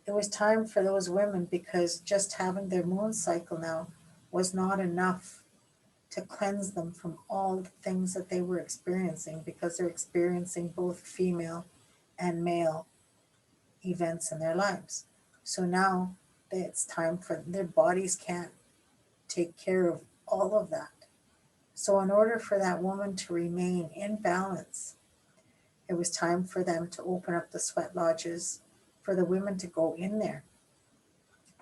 it was time for those women because just having their moon cycle now was not enough to cleanse them from all the things that they were experiencing because they're experiencing both female and male events in their lives. So now it's time for their bodies can't take care of all of that. So, in order for that woman to remain in balance, it was time for them to open up the sweat lodges for the women to go in there.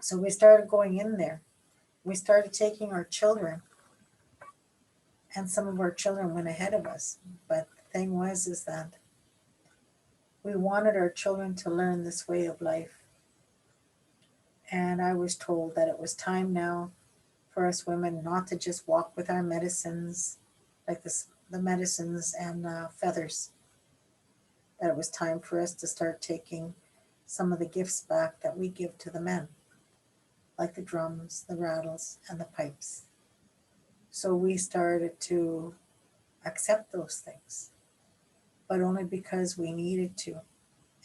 So, we started going in there. We started taking our children, and some of our children went ahead of us. But the thing was, is that we wanted our children to learn this way of life. And I was told that it was time now for us women not to just walk with our medicines, like this, the medicines and feathers, that it was time for us to start taking some of the gifts back that we give to the men, like the drums, the rattles, and the pipes. So we started to accept those things, but only because we needed to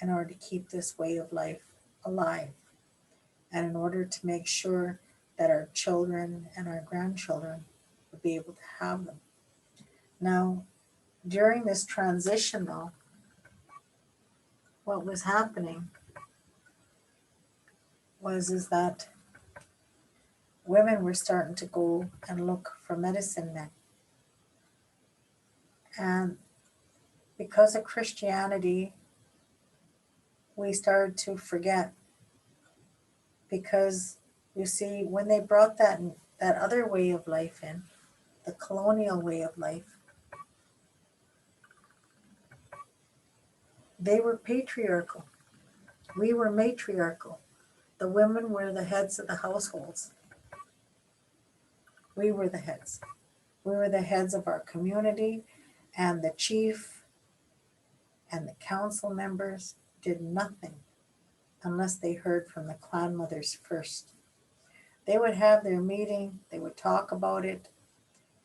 in order to keep this way of life alive and in order to make sure that our children and our grandchildren would be able to have them. Now, during this transition, though, what was happening was is that women were starting to go and look for medicine men. And because of Christianity, we started to forget because you see, when they brought that other way of life in, the colonial way of life, they were patriarchal. We were matriarchal. The women were the heads of the households. We were the heads. We were the heads of our community, and the chief and the council members did nothing unless they heard from the clan mothers first. They would have their meeting, they would talk about it,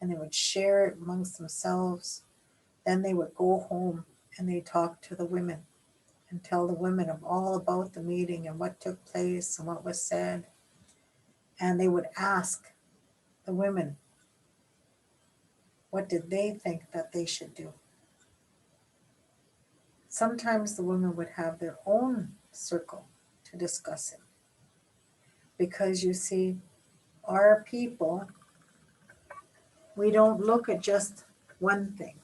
and they would share it amongst themselves. Then they would go home and they talk to the women and tell the women of all about the meeting and what took place and what was said. And they would ask the women what did they think that they should do. Sometimes the women would have their own circle to discuss it. Because you see, our people, we don't look at just one thing.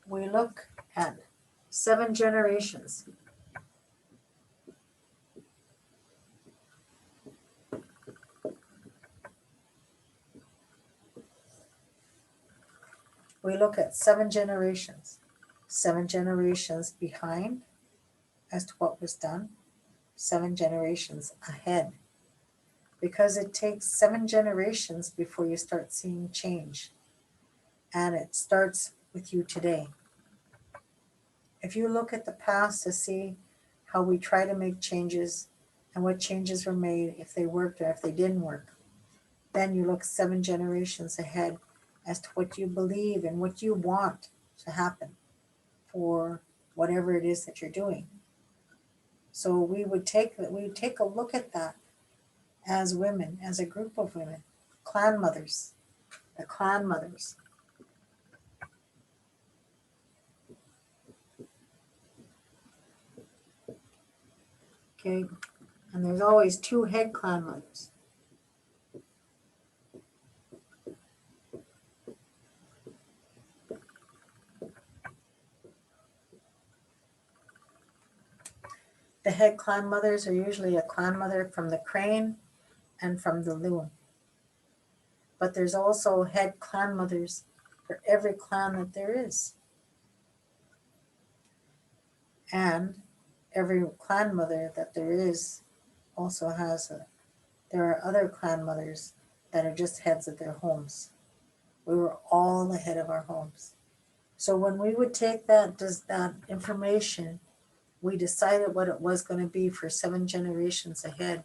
We look at 7 generations. We look at 7 generations. 7 generations behind as to what was done, 7 generations ahead. Because it takes 7 generations before you start seeing change. And it starts with you today. If you look at the past to see how we try to make changes and what changes were made, if they worked or if they didn't work, then you look 7 generations ahead as to what you believe and what you want to happen for whatever it is that you're doing. So we would take a look at that as women, as a group of women, clan mothers, the clan mothers. Okay, and there's always 2 head clan mothers. The head clan mothers are usually a clan mother from the crane and from the loon. But there's also head clan mothers for every clan that there is. And every clan mother that there is also there are other clan mothers that are just heads of their homes. We were all the head of our homes. So when we would take that information, we decided what it was going to be for 7 generations ahead.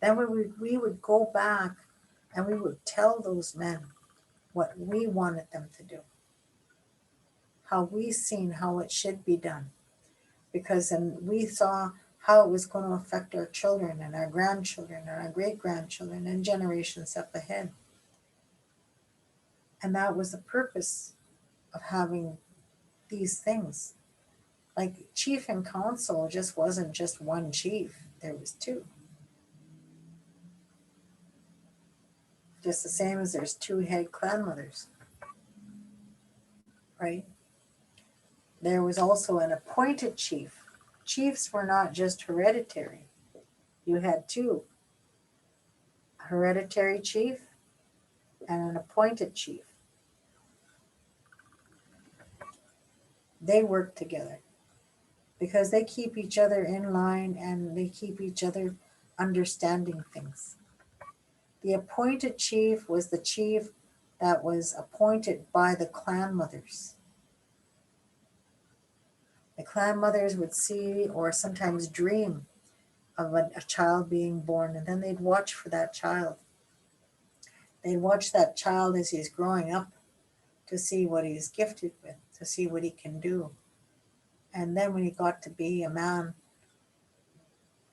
Then we would go back and we would tell those men what we wanted them to do, how we seen how it should be done, because then we saw how it was going to affect our children and our grandchildren and our great-grandchildren and generations up ahead. And that was the purpose of having these things. Like chief and council just wasn't just one chief, there was two. Just the same as there's two head clan mothers, right? There was also an appointed chief. Chiefs were not just hereditary. You had two, a hereditary chief and an appointed chief. They work together because they keep each other in line and they keep each other understanding things. The appointed chief was the chief that was appointed by the clan mothers. The clan mothers would see or sometimes dream of a child being born, and then they'd watch for that child. They'd watch that child as he's growing up to see what he's gifted with, to see what he can do. And then when he got to be a man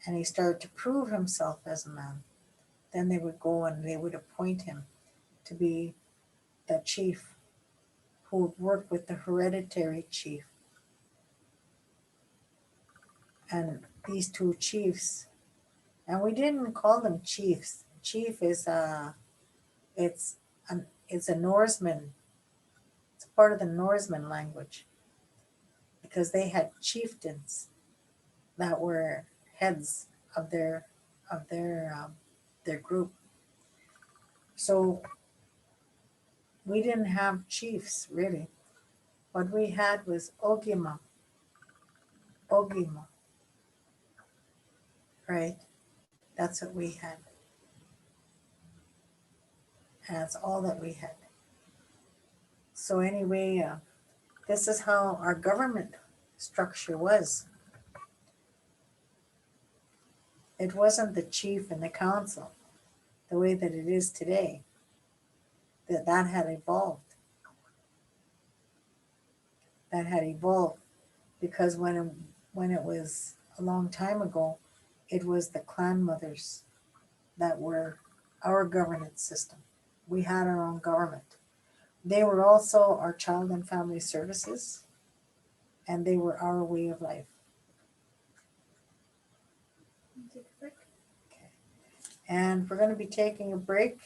and he started to prove himself as a man, then they would go and they would appoint him to be the chief who would work with the hereditary chief. And these two chiefs, and we didn't call them chiefs. Chief is it's it's a Norseman. It's part of the Norseman language because they had chieftains that were heads of of their their group. So we didn't have chiefs really. What we had was Ogima, Ogima, right? That's what we had. And that's all that we had. So anyway, this is how our government structure was. It wasn't the chief and the council the way that it is today. That had evolved. That had evolved because when it was a long time ago, it was the clan mothers that were our governance system. We had our own government. They were also our child and family services, and they were our way of life. Okay. And we're going to be taking a break,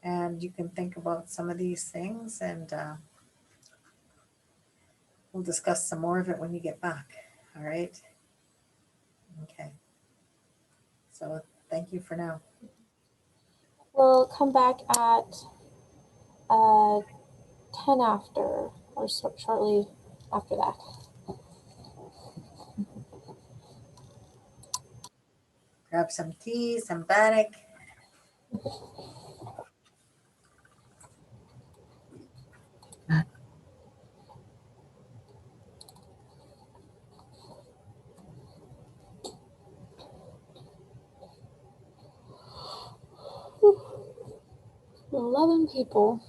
and you can think about some of these things, and we'll discuss some more of it when you get back. All right. Okay. So thank you for now. We'll come back at 10 after, or shortly after that. Grab some tea, some bannock. 11 people.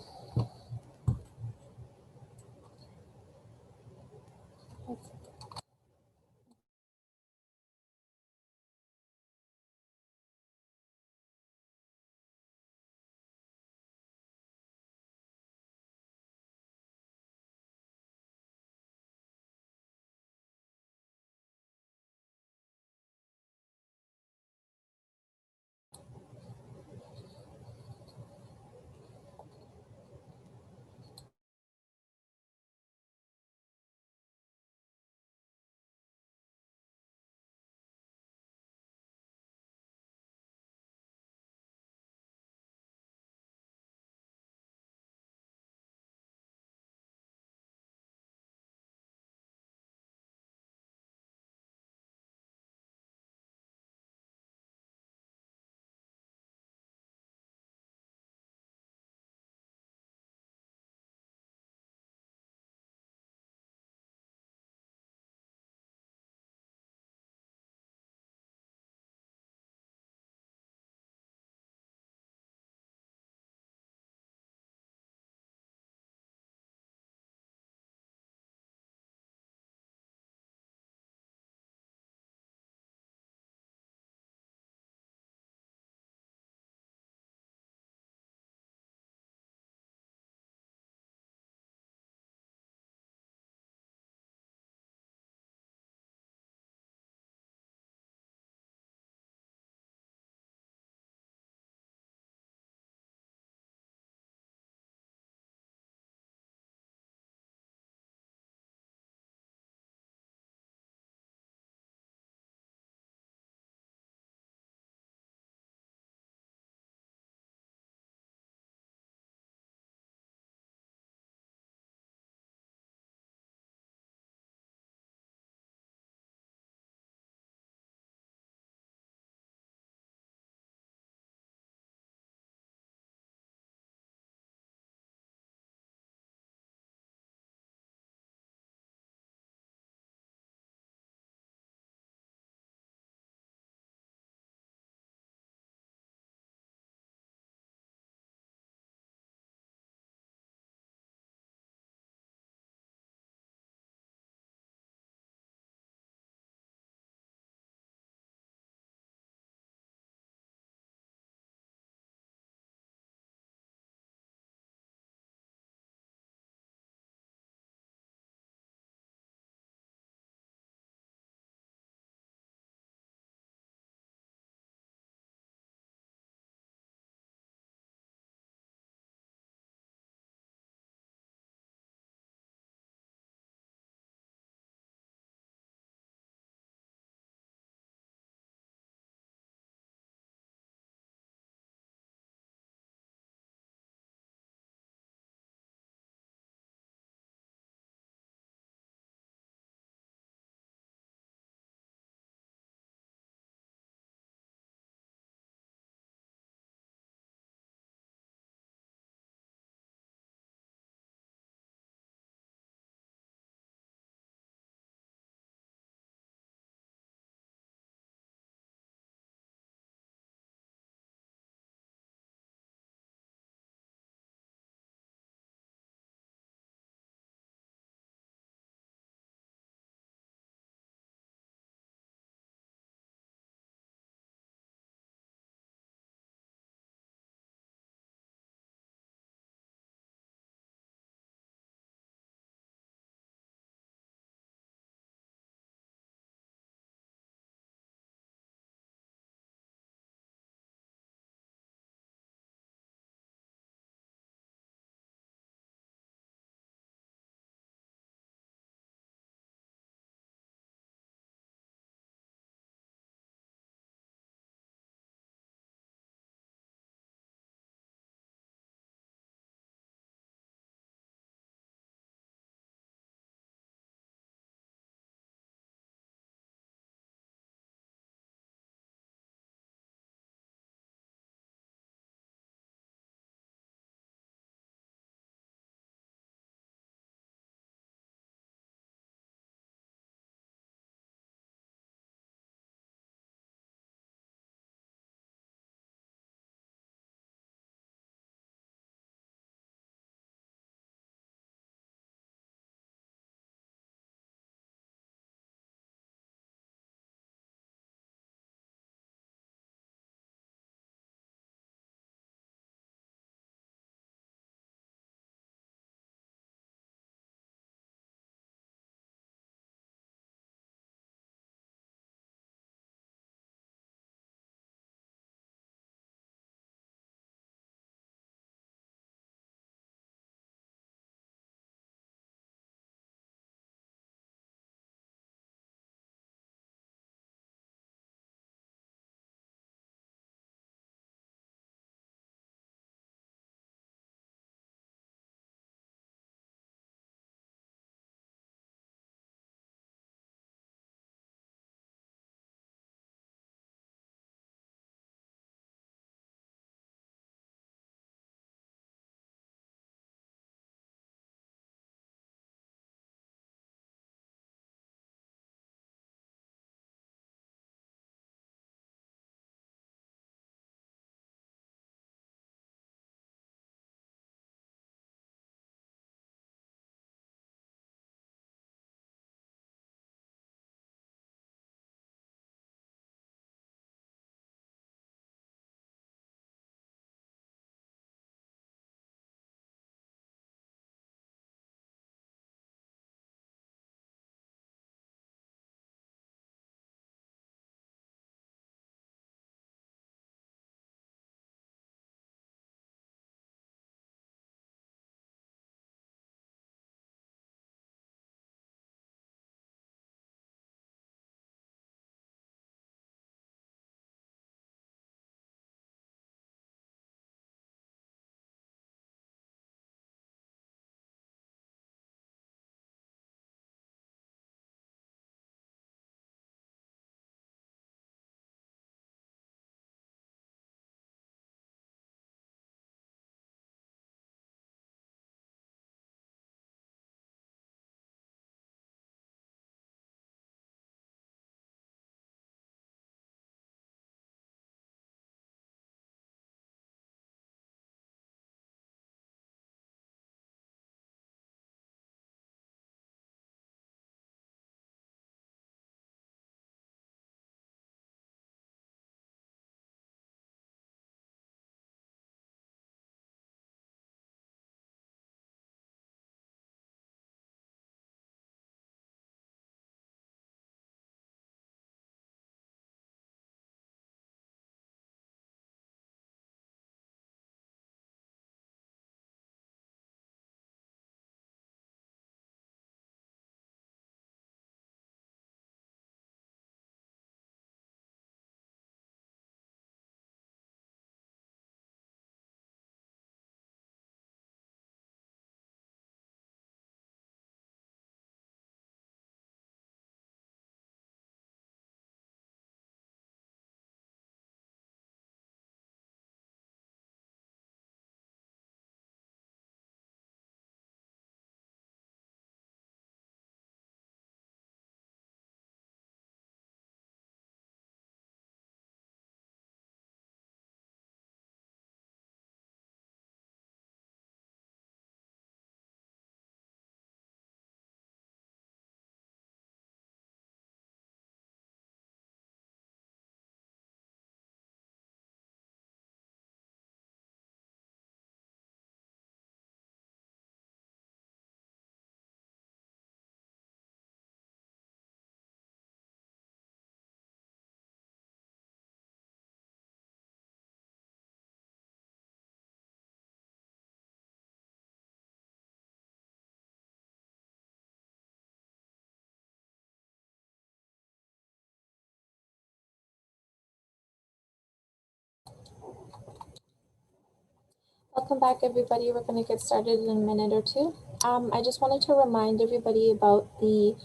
welcome back, everybody. We're going to get started in a minute or two. I just wanted to remind everybody about the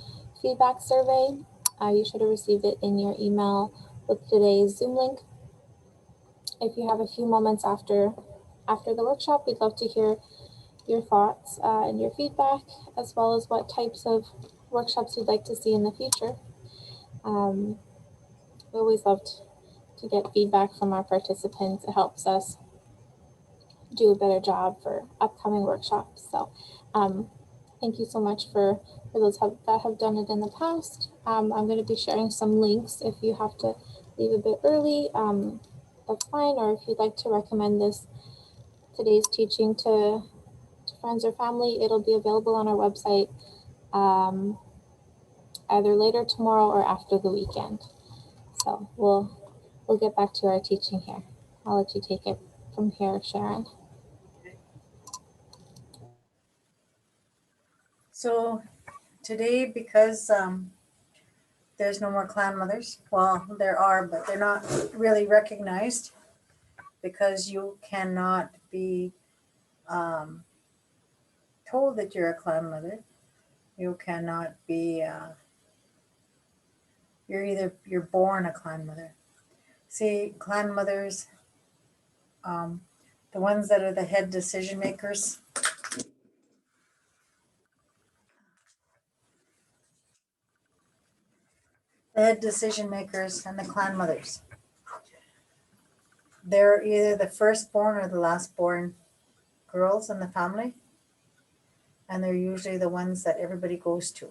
feedback survey. You should have received it in your email with today's Zoom link. If you have a few moments after the workshop, we'd love to hear your thoughts and your feedback, as well as what types of workshops you'd like to see in the future. We always love to get feedback from our participants. It helps us do a better job for upcoming workshops. So thank you so much for those that have done it in the past. I'm going to be sharing some links. If you have to leave a bit early, that's fine. Or if you'd like to recommend today's teaching to friends or family, it'll be available on our website either later tomorrow or after the weekend. So we'll get back to our teaching here. I'll let you take it from here, Sharon. So today, because there's no more clan mothers, well, there are, but they're not really recognized because you cannot be told that you're a clan mother. You cannot be, you're born a clan mother. See, clan mothers, the ones that are the head decision makers, and the clan mothers, they're either the firstborn or the lastborn girls in the family, and they're usually the ones that everybody goes to.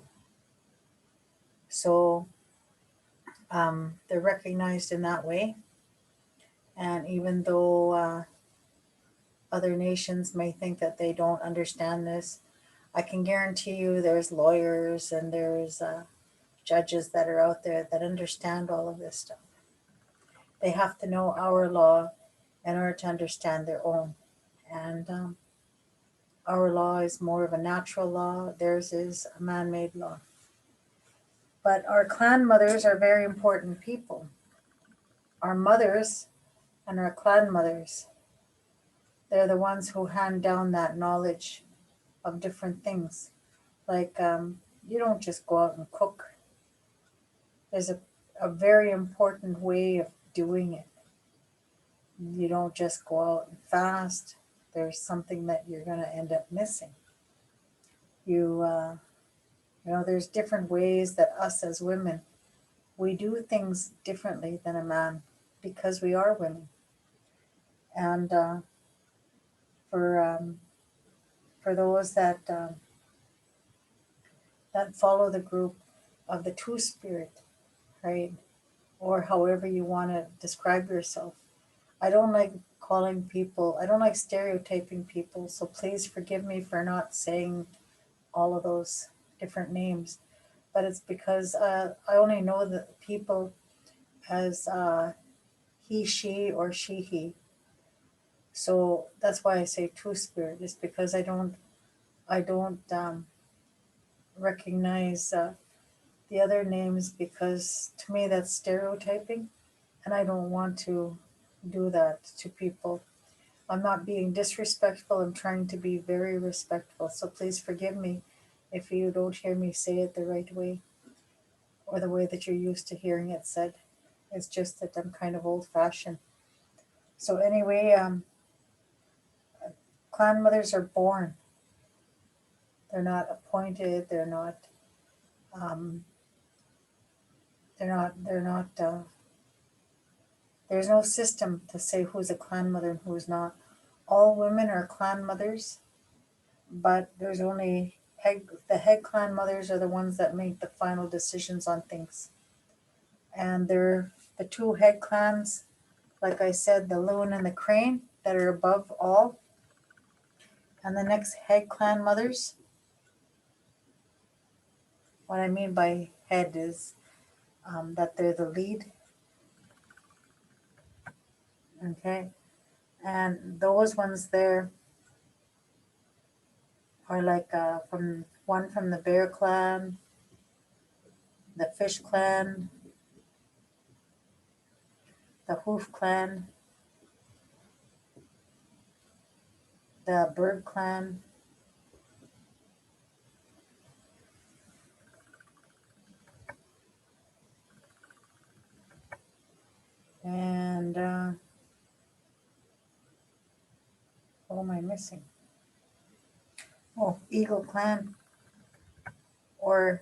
So they're recognized in that way. And even though other nations may think that they don't understand this, I can guarantee you there's lawyers and there's judges that are out there that understand all of this stuff. They have to know our law in order to understand their own. And our law is more of a natural law, theirs is a man made law. But our clan mothers are very important people. Our mothers and our clan mothers, they're the ones who hand down that knowledge of different things. Like you don't just go out and cook. There's a very important way of doing it. You don't just go out and fast. There's something that you're going to end up missing. There's different ways that us as women, we do things differently than a man because we are women. And for those that follow the group of the Two Spirit, right, or however you want to describe yourself, I don't like I don't like stereotyping people. So please forgive me for not saying all of those different names, but it's because I only know the people as he, she, or she, he. So that's why I say Two Spirit, is because I don't recognize the other names, because to me that's stereotyping, and I don't want to do that to people. I'm not being disrespectful, I'm trying to be very respectful. So please forgive me if you don't hear me say it the right way or the way that you're used to hearing it said. It's just that I'm kind of old fashioned. So anyway, clan mothers are born. They're not appointed. Um, they're not, there's no system to say who's a clan mother and who's not. All women are clan mothers, but there's only the head clan mothers are the ones that make the final decisions on things. And they're the two head clans, like I said, the loon and the crane, that are above all. And the next head clan mothers, what I mean by head is that they're the lead. Okay. And those ones there are like from the bear clan, the fish clan, the hoof clan, the bird clan, and what am I missing? Oh, eagle clan, or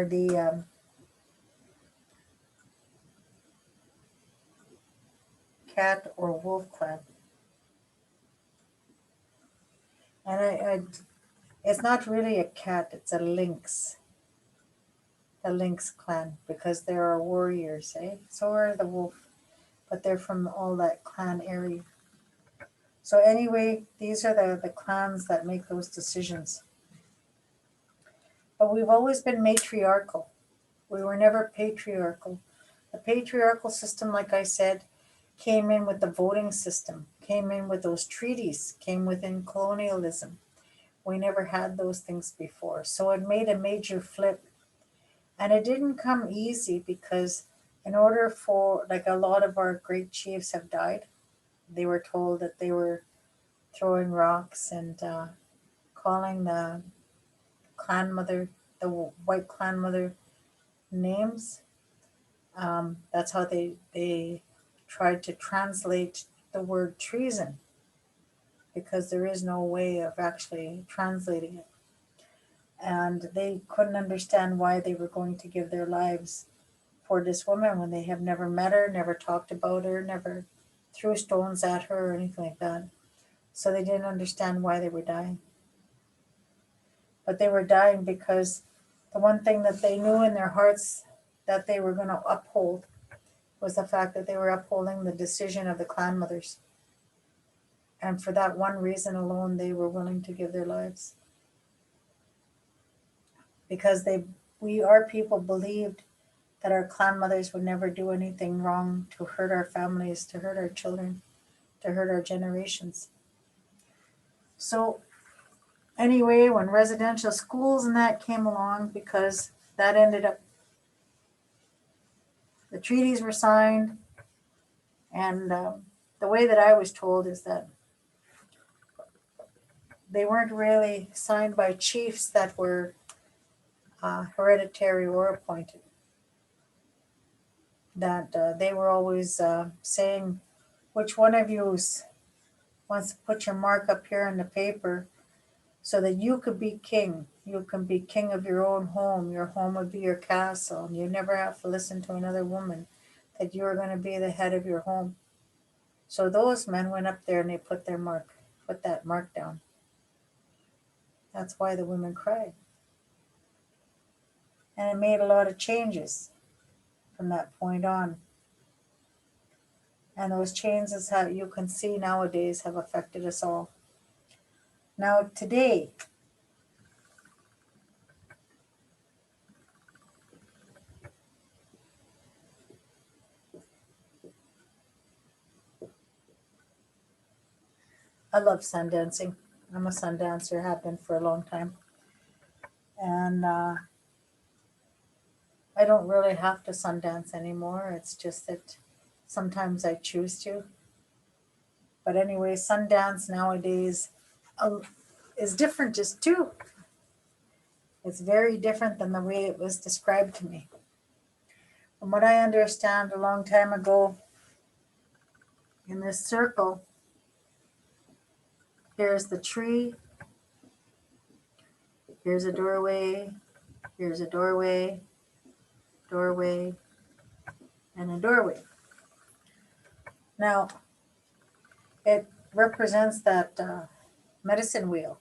the cat or wolf clan. And it's not really a cat, it's a lynx, the lynx clan, because there are warriors, eh? So are the wolf, but they're from all that clan area. So anyway, these are the clans that make those decisions. But we've always been matriarchal. We were never patriarchal. The patriarchal system, like I said, came in with the voting system, came in with those treaties, came within colonialism. We never had those things before. So it made a major flip. And it didn't come easy because, in order for, like, a lot of our great chiefs have died, they were told that they were throwing rocks and calling the clan mother, the white clan mother, names. That's how they tried to translate the word treason, because there is no way of actually translating it. And they couldn't understand why they were going to give their lives for this woman when they have never met her, never talked about her, never threw stones at her or anything like that. So they didn't understand why they were dying. But they were dying because the one thing that they knew in their hearts that they were going to uphold was the fact that they were upholding the decision of the clan mothers. And for that one reason alone, they were willing to give their lives. Because our people believed that our clan mothers would never do anything wrong to hurt our families, to hurt our children, to hurt our generations. So anyway, when residential schools and that came along, because that ended up, the treaties were signed, and the way that I was told is that they weren't really signed by chiefs that were hereditary or appointed. That they were always saying, which one of you wants to put your mark up here in the paper so that you could be king. You can be king of your own home. Your home would be your castle, and you never have to listen to another woman, that you're going to be the head of your home. So those men went up there and they put that mark down. That's why the women cried. And it made a lot of changes from that point on. And those changes, how you can see nowadays, have affected us all. Now today, I love sun dancing. I'm a sun dancer, have been for a long time. And I don't really have to sun dance anymore. It's just that sometimes I choose to. But anyway, Sundance nowadays uh, is different just too. It's very different than the way it was described to me. From what I understand, a long time ago, in this circle, here's the tree, here's a doorway, here's a doorway, doorway, and a doorway. Now, it represents that medicine wheel,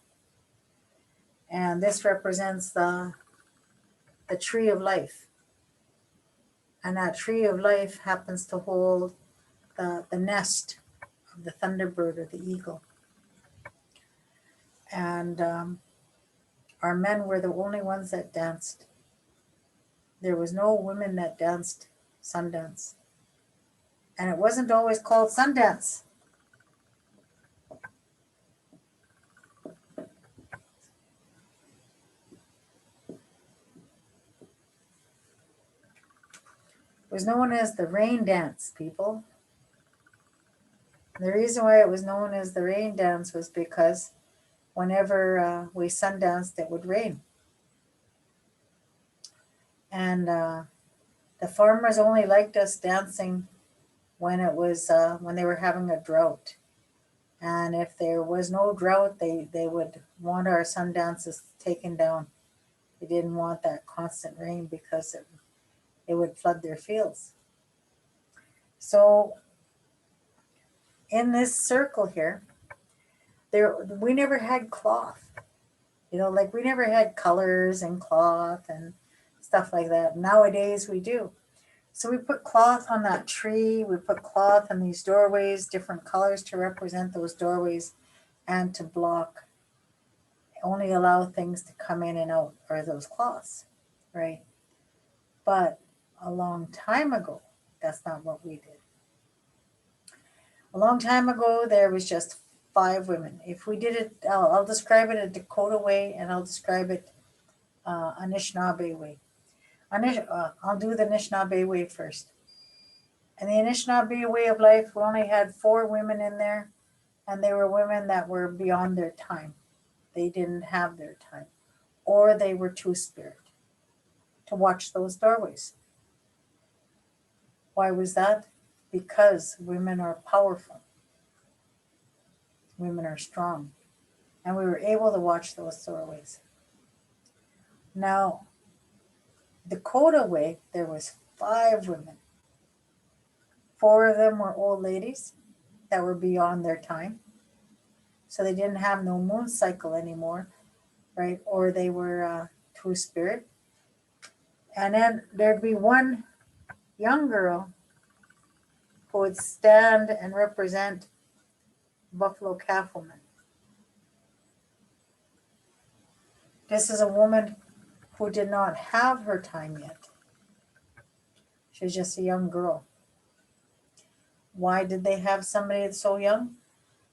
and this represents the tree of life. And that tree of life happens to hold the nest of the thunderbird or the eagle. And our men were the only ones that danced. There was no women that danced Sundance. And it wasn't always called Sundance. It was known as the rain dance, people. The reason why it was known as the rain dance was because whenever we sundanced, it would rain. And the farmers only liked us dancing when it was when they were having a drought. And if there was no drought, they would want our sun dances taken down. They didn't want that constant rain because it would flood their fields. So in this circle here, there we never had cloth. You know, like we never had colors and cloth and stuff like that. Nowadays we do. So we put cloth on that tree, we put cloth on these doorways, different colors to represent those doorways and to block, only allow things to come in and out are those cloths, right? But a long time ago, that's not what we did. A long time ago, there was just 5 women. If we did it, I'll describe it a Dakota way and I'll describe it Anishinaabe way. I'll do the Anishinaabe way first. And the Anishinaabe way of life, we only had 4 women in there, and they were women that were beyond their time. They didn't have their time, or they were two spirit to watch those doorways. Why was that? Because women are powerful, women are strong, and we were able to watch those doorways. Now, Dakota way, there was 5 women. 4 of them were old ladies that were beyond their time, so they didn't have no moon cycle anymore, right? Or they were two spirit. And then there'd be one young girl who would stand and represent Buffalo Calf woman. This is a woman who did not have her time yet. She was just a young girl. Why did they have somebody so young?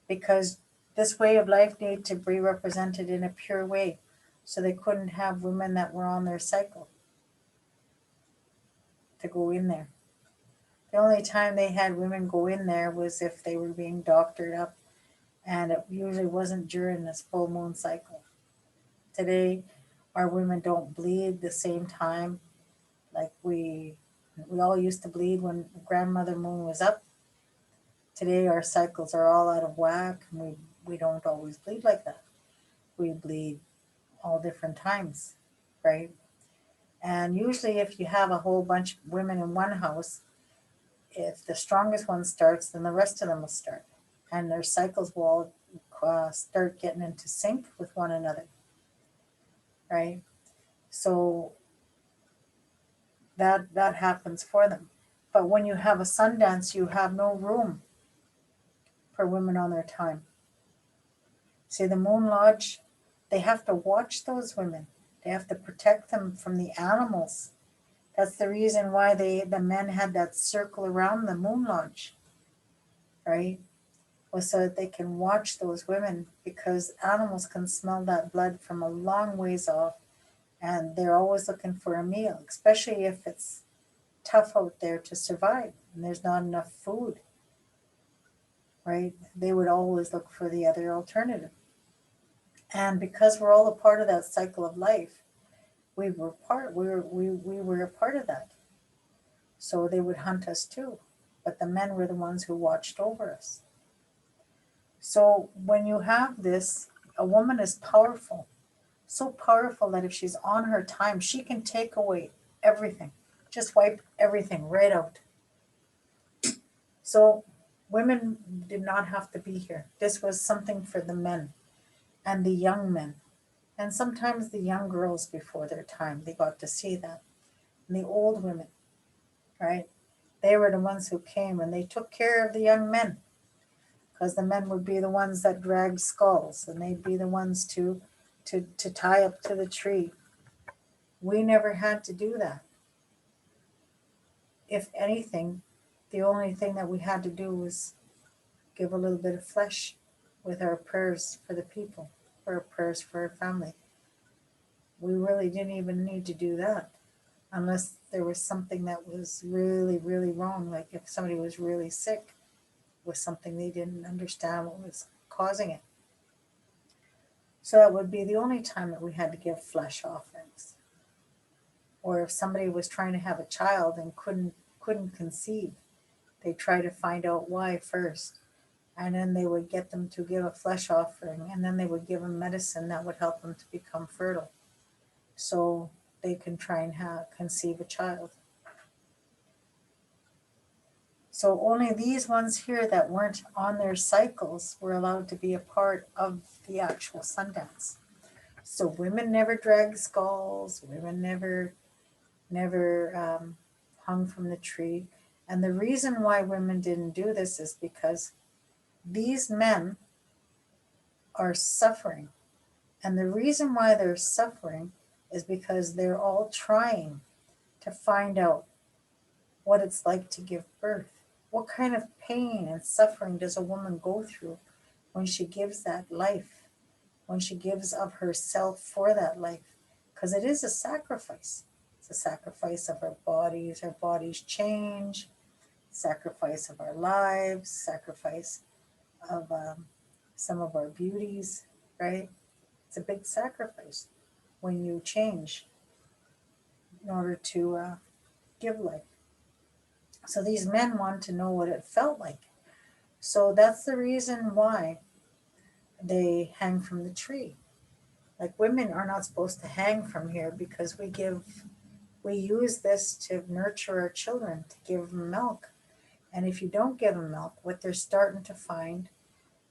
Because this way of life needed to be represented in a pure way. So they couldn't have women that were on their cycle to go in there. The only time they had women go in there was if they were being doctored up, and it usually wasn't during this full moon cycle. Today, our women don't bleed the same time like we all used to bleed when grandmother moon was up. Today, our cycles are all out of whack, and we don't always bleed like that. We bleed all different times, right? And usually, if you have a whole bunch of women in one house, if the strongest one starts, then the rest of them will start, and their cycles will start getting into sync with one another, right? So that happens for them. But when you have a Sundance, you have no room for women on their time. See, the Moon Lodge, they have to watch those women. They have to protect them from the animals. That's the reason why the men had that circle around the Moon Lodge, right? Was so that they can watch those women, because animals can smell that blood from a long ways off, and they're always looking for a meal, especially if it's tough out there to survive and there's not enough food, right? They would always look for the other alternative. And because we're all a part of that cycle of life, we were a part of that. So they would hunt us too. But the men were the ones who watched over us. So when you have this, a woman is powerful, so powerful that if she's on her time, she can take away everything, just wipe everything right out. So women did not have to be here. This was something for the men and the young men, and sometimes the young girls before their time. They got to see that. And the old women, right? They were the ones who came and they took care of the young men, because the men would be the ones that dragged skulls, and they'd be the ones to tie up to the tree. We never had to do that. If anything, the only thing that we had to do was give a little bit of flesh with our prayers for the people, for our prayers for our family. We really didn't even need to do that unless there was something that was really, really wrong, like if somebody was really sick. with something they didn't understand what was causing it. So that would be the only time that we had to give flesh offerings. Or if somebody was trying to have a child and couldn't conceive, they try to find out why first, and then they would get them to give a flesh offering, and then they would give them medicine that would help them to become fertile, so they can try and conceive a child. So only these ones here that weren't on their cycles were allowed to be a part of the actual Sundance. So women never dragged skulls. Women never hung from the tree. And the reason why women didn't do this is because these men are suffering. And the reason why they're suffering is because they're all trying to find out what it's like to give birth. What kind of pain and suffering does a woman go through when she gives that life, when she gives of herself for that life? Because it is a sacrifice. It's a sacrifice of our bodies change, sacrifice of our lives, sacrifice of some of our beauties, right? It's a big sacrifice when you change in order to give life. So these men want to know what it felt like. So that's the reason why they hang from the tree. Like women are not supposed to hang from here because we use this to nurture our children, to give them milk. And if you don't give them milk, what they're starting to find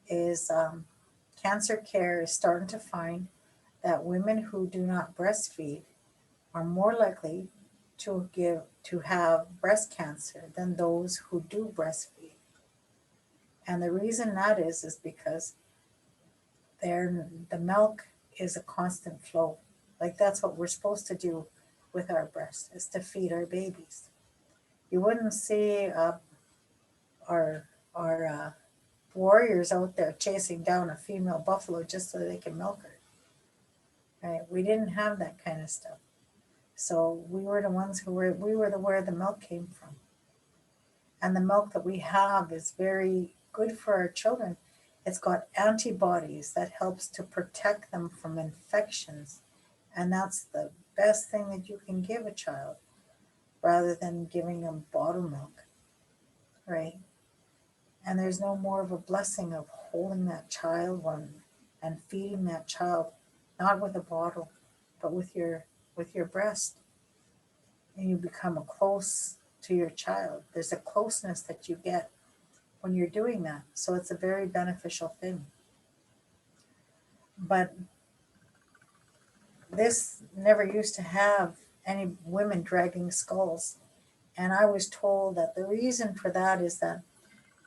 is cancer care is starting to find that women who do not breastfeed are more likely to have breast cancer than those who do breastfeed. And the reason that is because the milk is a constant flow. Like that's what we're supposed to do with our breast, is to feed our babies. You wouldn't see our warriors out there chasing down a female buffalo just so they can milk her. Right? We didn't have that kind of stuff. So we were the ones we were the where the milk came from. And the milk that we have is very good for our children. It's got antibodies that helps to protect them from infections. And that's the best thing that you can give a child rather than giving them bottle milk, right? And there's no more of a blessing of holding that child and feeding that child, not with a bottle, but with your breast. And you become a close to your child. There's a closeness that you get when you're doing that. So it's a very beneficial thing. But this never used to have any women dragging skulls. And I was told that the reason for that is that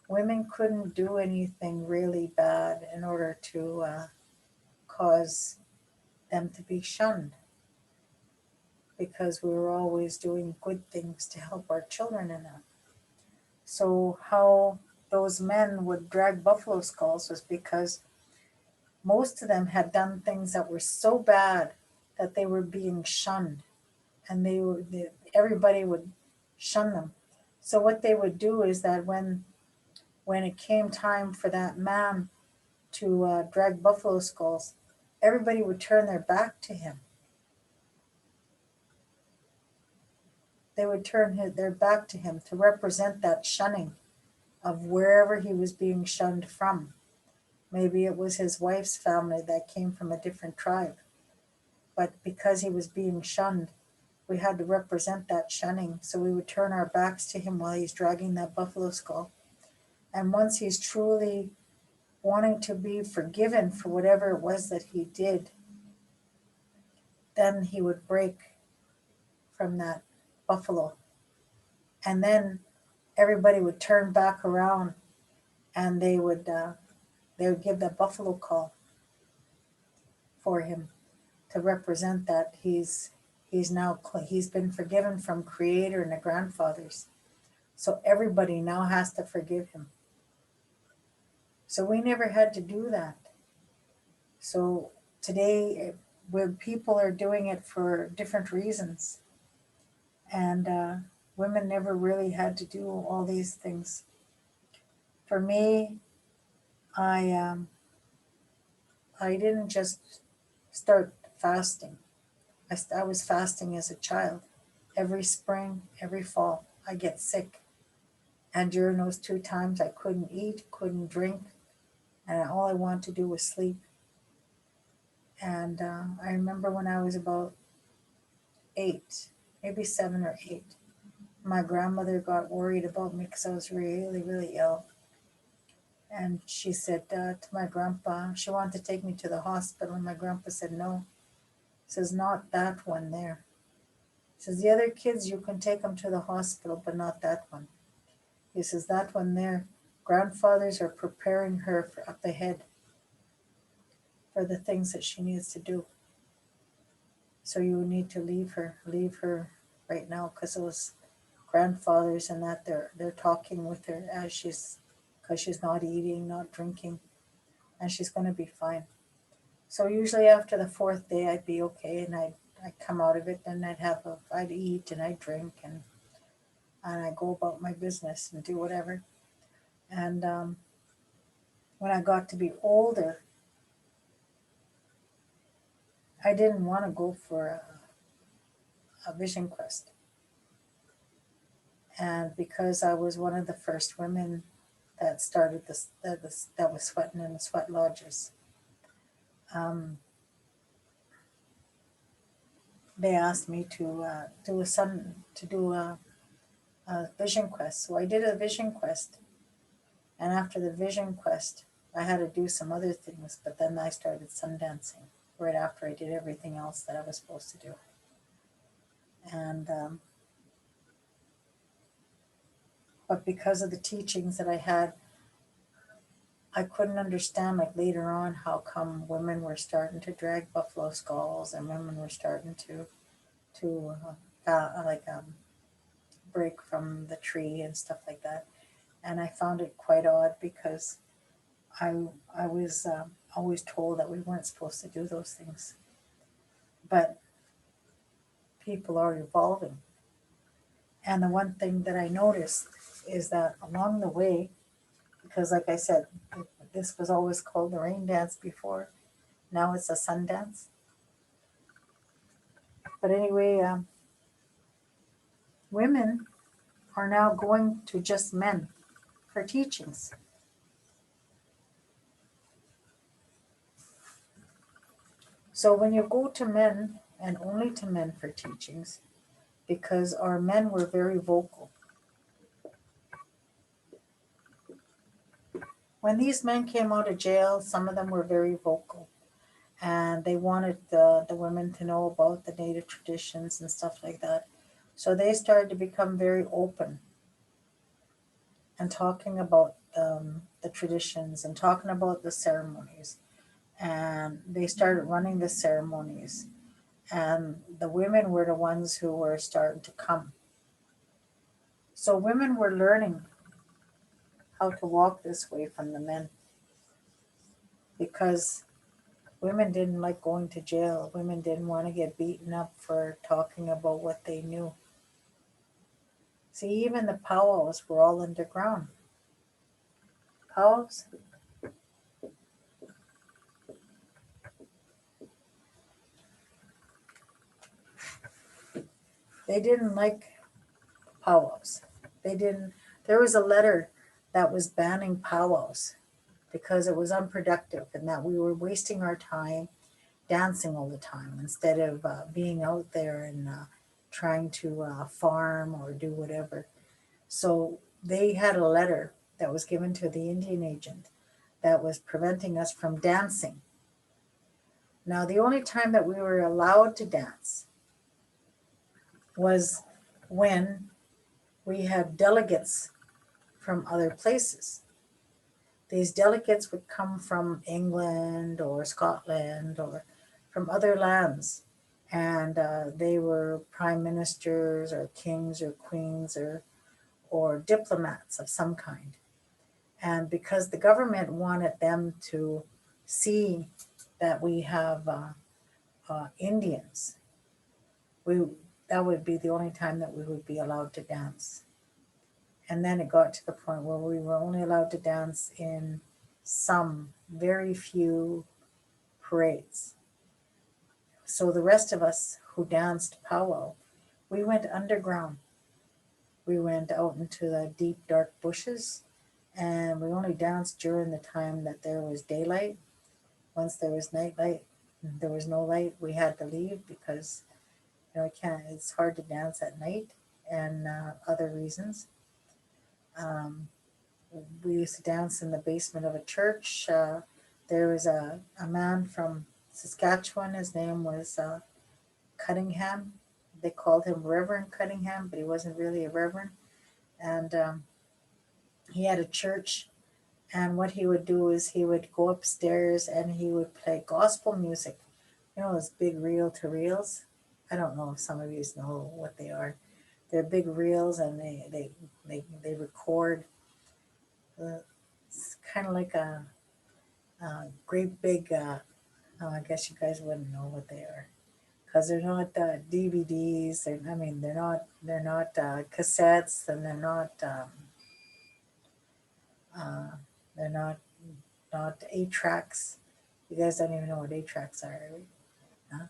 women couldn't do anything really bad in order to cause them to be shunned, because we were always doing good things to help our children in that. So, how those men would drag buffalo skulls was because most of them had done things that were so bad that they were being shunned, and everybody would shun them. So what they would do is that when it came time for that man to drag buffalo skulls, everybody would turn their back to him. They would turn their back to him to represent that shunning of wherever he was being shunned from. Maybe it was his wife's family that came from a different tribe. But because he was being shunned, we had to represent that shunning. So we would turn our backs to him while he's dragging that buffalo skull. And once he's truly wanting to be forgiven for whatever it was that he did, then he would break from that buffalo. And then everybody would turn back around, and they would give that buffalo call for him to represent that he's been forgiven from Creator and the grandfathers. So everybody now has to forgive him. So we never had to do that. So today, where people are doing it for different reasons, and women never really had to do all these things. For me, I I didn't just start fasting. I was fasting as a child. Every spring, every fall, I get sick. And during those 2 times, I couldn't eat, couldn't drink, and all I wanted to do was sleep. And I remember when I was about 8, maybe 7 or 8, my grandmother got worried about me because I was really, really ill. And she said to my grandpa, she wanted to take me to the hospital, and my grandpa said no. He says, not that one there. He says, the other kids, you can take them to the hospital, but not that one. He says, that one there, grandfathers are preparing her for up ahead for the things that she needs to do. So you need to leave her right now, because those grandfathers and that they're talking with her as because she's not eating, not drinking, and she's going to be fine. So usually after the fourth day, I'd be okay, and I'd come out of it, and I'd eat and I'd drink, and I go about my business and do whatever. And when I got to be older, I didn't want to go for a vision quest. And because I was one of the first women that started that was sweating in the sweat lodges, um, they asked me to do a vision quest. So I did a vision quest, and after the vision quest, I had to do some other things. But then I started sun dancing right after I did everything else that I was supposed to do. And but because of the teachings that I had, I couldn't understand, like later on, how come women were starting to drag buffalo skulls, and women were starting to break from the tree and stuff like that. And I found it quite odd, because I was always told that we weren't supposed to do those things. But people are evolving. And the one thing that I noticed is that along the way, because like I said, this was always called the rain dance before, now it's a sun dance. But anyway, women are now going to just men for teachings. So when you go to men, and only to men for teachings, because our men were very vocal. When these men came out of jail, some of them were very vocal, and they wanted the women to know about the native traditions and stuff like that. So they started to become very open and talking about the traditions and talking about the ceremonies. And they started running the ceremonies. And the women were the ones who were starting to come. So women were learning how to walk this way from the men, because women didn't like going to jail. Women didn't want to get beaten up for talking about what they knew. See, even the powwows were all underground. Powwows, they didn't like powwows. They didn't, there was a letter that was banning powwows because it was unproductive, and that we were wasting our time dancing all the time instead of being out there and trying to farm or do whatever. So they had a letter that was given to the Indian agent that was preventing us from dancing. Now, the only time that we were allowed to dance was when we had delegates from other places. These delegates would come from England or Scotland or from other lands, and they were prime ministers or kings or queens or diplomats of some kind. And because the government wanted them to see that we have Indians, we that would be the only time that we would be allowed to dance. And then it got to the point where we were only allowed to dance in some very few parades. So the rest of us who danced powwow, we went underground. We went out into the deep, dark bushes, and we only danced during the time that there was daylight. Once there was night light, there was no light, we had to leave because I can't. It's hard to dance at night, and other reasons. Um, we used to dance in the basement of a church. There was a man from Saskatchewan. His name was Cunningham. They called him Reverend Cunningham, but he wasn't really a reverend. And he had a church. And what he would do is he would go upstairs and he would play gospel music. Those big reel to reels. I don't know if some of you know what they are. They're big reels, and they record. It's kind of like a great big. Oh, I guess you guys wouldn't know what they are because they're not DVDs. They're not cassettes, and uh, they're not 8 tracks. You guys don't even know what 8 tracks are, right? Huh?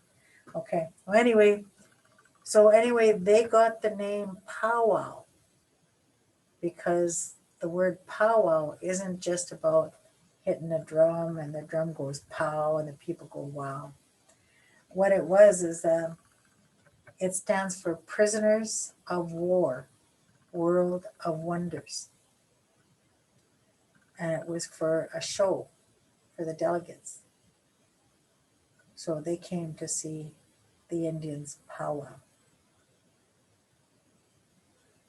Okay. Well, anyway, they got the name powwow because the word powwow isn't just about hitting a drum and the drum goes pow and the people go wow. What it was is it stands for Prisoners of War, World of Wonders. And it was for a show for the delegates. So they came to see the Indians powwow.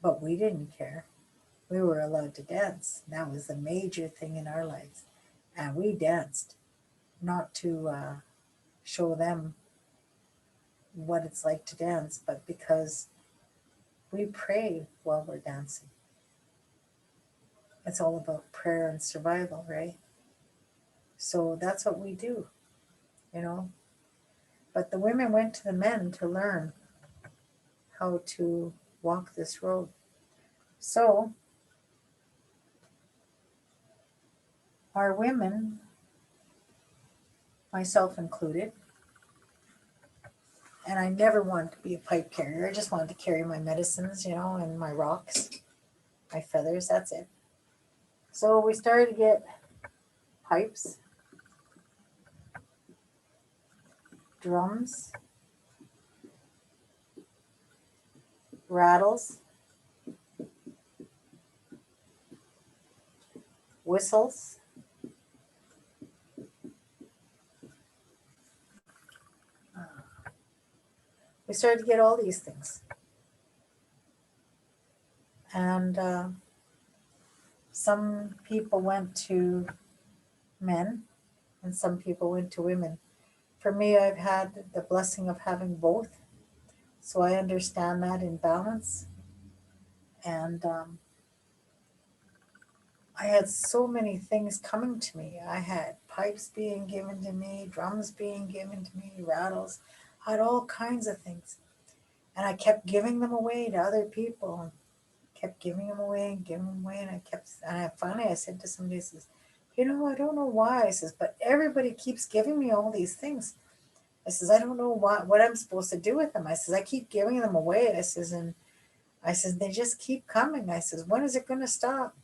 But we didn't care. We were allowed to dance. That was the major thing in our lives. And we danced, not to show them what it's like to dance, but because we pray while we're dancing. It's all about prayer and survival, right? So that's what we do, you know. But the women went to the men to learn how to walk this road. So our women, myself included, and I never wanted to be a pipe carrier. I just wanted to carry my medicines, and my rocks, my feathers. That's it. So we started to get pipes, drums, rattles, whistles. We started to get all these things. And some people went to men and some people went to women. For me, I've had the blessing of having both. So I understand that in balance. And I had so many things coming to me. I had pipes being given to me, drums being given to me, rattles. I had all kinds of things. And I kept giving them away to other people, and kept giving them away and giving them away. And I said to somebody, I says, I don't know why. I says, but everybody keeps giving me all these things. I says, I don't know what I'm supposed to do with them. I says, I keep giving them away. I says, they just keep coming. I says, when is it going to stop?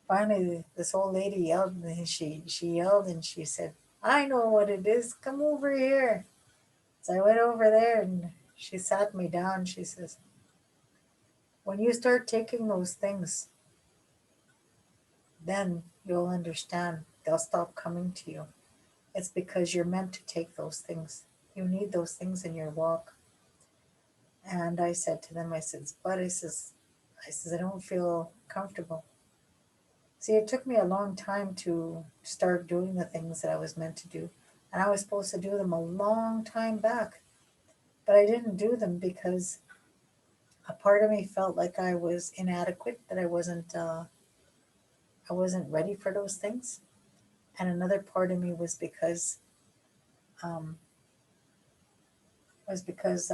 Finally, this old lady yelled, and she yelled, and she said, I know what it is. Come over here. So I went over there, and she sat me down. She says, when you start taking those things, then you'll understand. They'll stop coming to you. It's because you're meant to take those things. You need those things in your walk. And I said to them, I said, but I says, I don't feel comfortable. See, it took me a long time to start doing the things that I was meant to do. And I was supposed to do them a long time back. But I didn't do them because a part of me felt like I was inadequate, that I wasn't ready for those things. And another part of me um, was because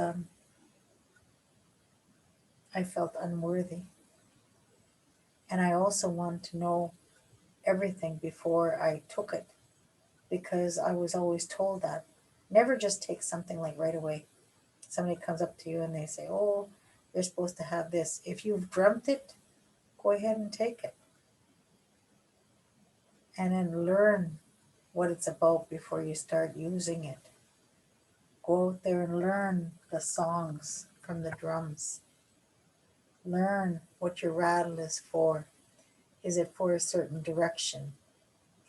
I felt unworthy. And I also wanted to know everything before I took it, because I was always told that never just take something like right away. Somebody comes up to you and they say, "Oh, you're supposed to have this." If you've dreamt it, go ahead and take it, and then learn what it's about before you start using it. Go out there and learn the songs from the drums. Learn what your rattle is for. Is it for a certain direction?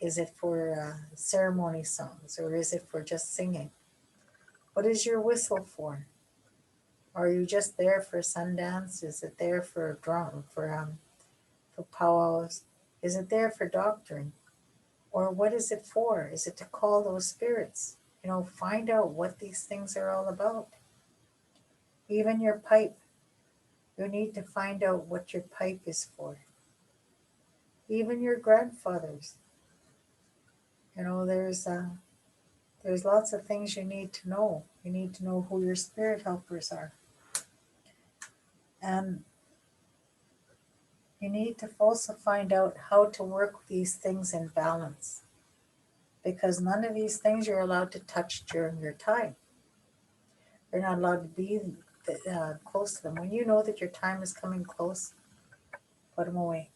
Is it for ceremony songs, or is it for just singing? What is your whistle for? Are you just there for Sundance? Is it there for drum for powwows? Is it there for doctoring? Or what is it for? Is it to call those spirits? Find out what these things are all about. Even your pipe, you need to find out what your pipe is for. Even your grandfathers, there's lots of things you need to know. You need to know who your spirit helpers are, and you need to also find out how to work these things in balance, because none of these things you're allowed to touch during your time. You're not allowed to be close to them. When you know that your time is coming close, put them away,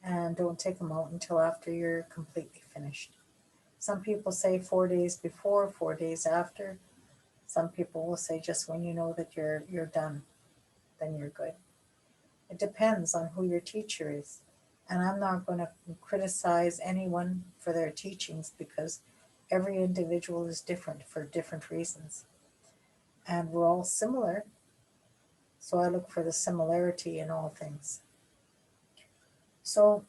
and don't take them out until after you're completely finished. Some people say 4 days before, 4 days after. Some people will say just when you know that you're done, then you're good. It depends on who your teacher is. And I'm not going to criticize anyone for their teachings, because every individual is different for different reasons. And we're all similar, so I look for the similarity in all things. So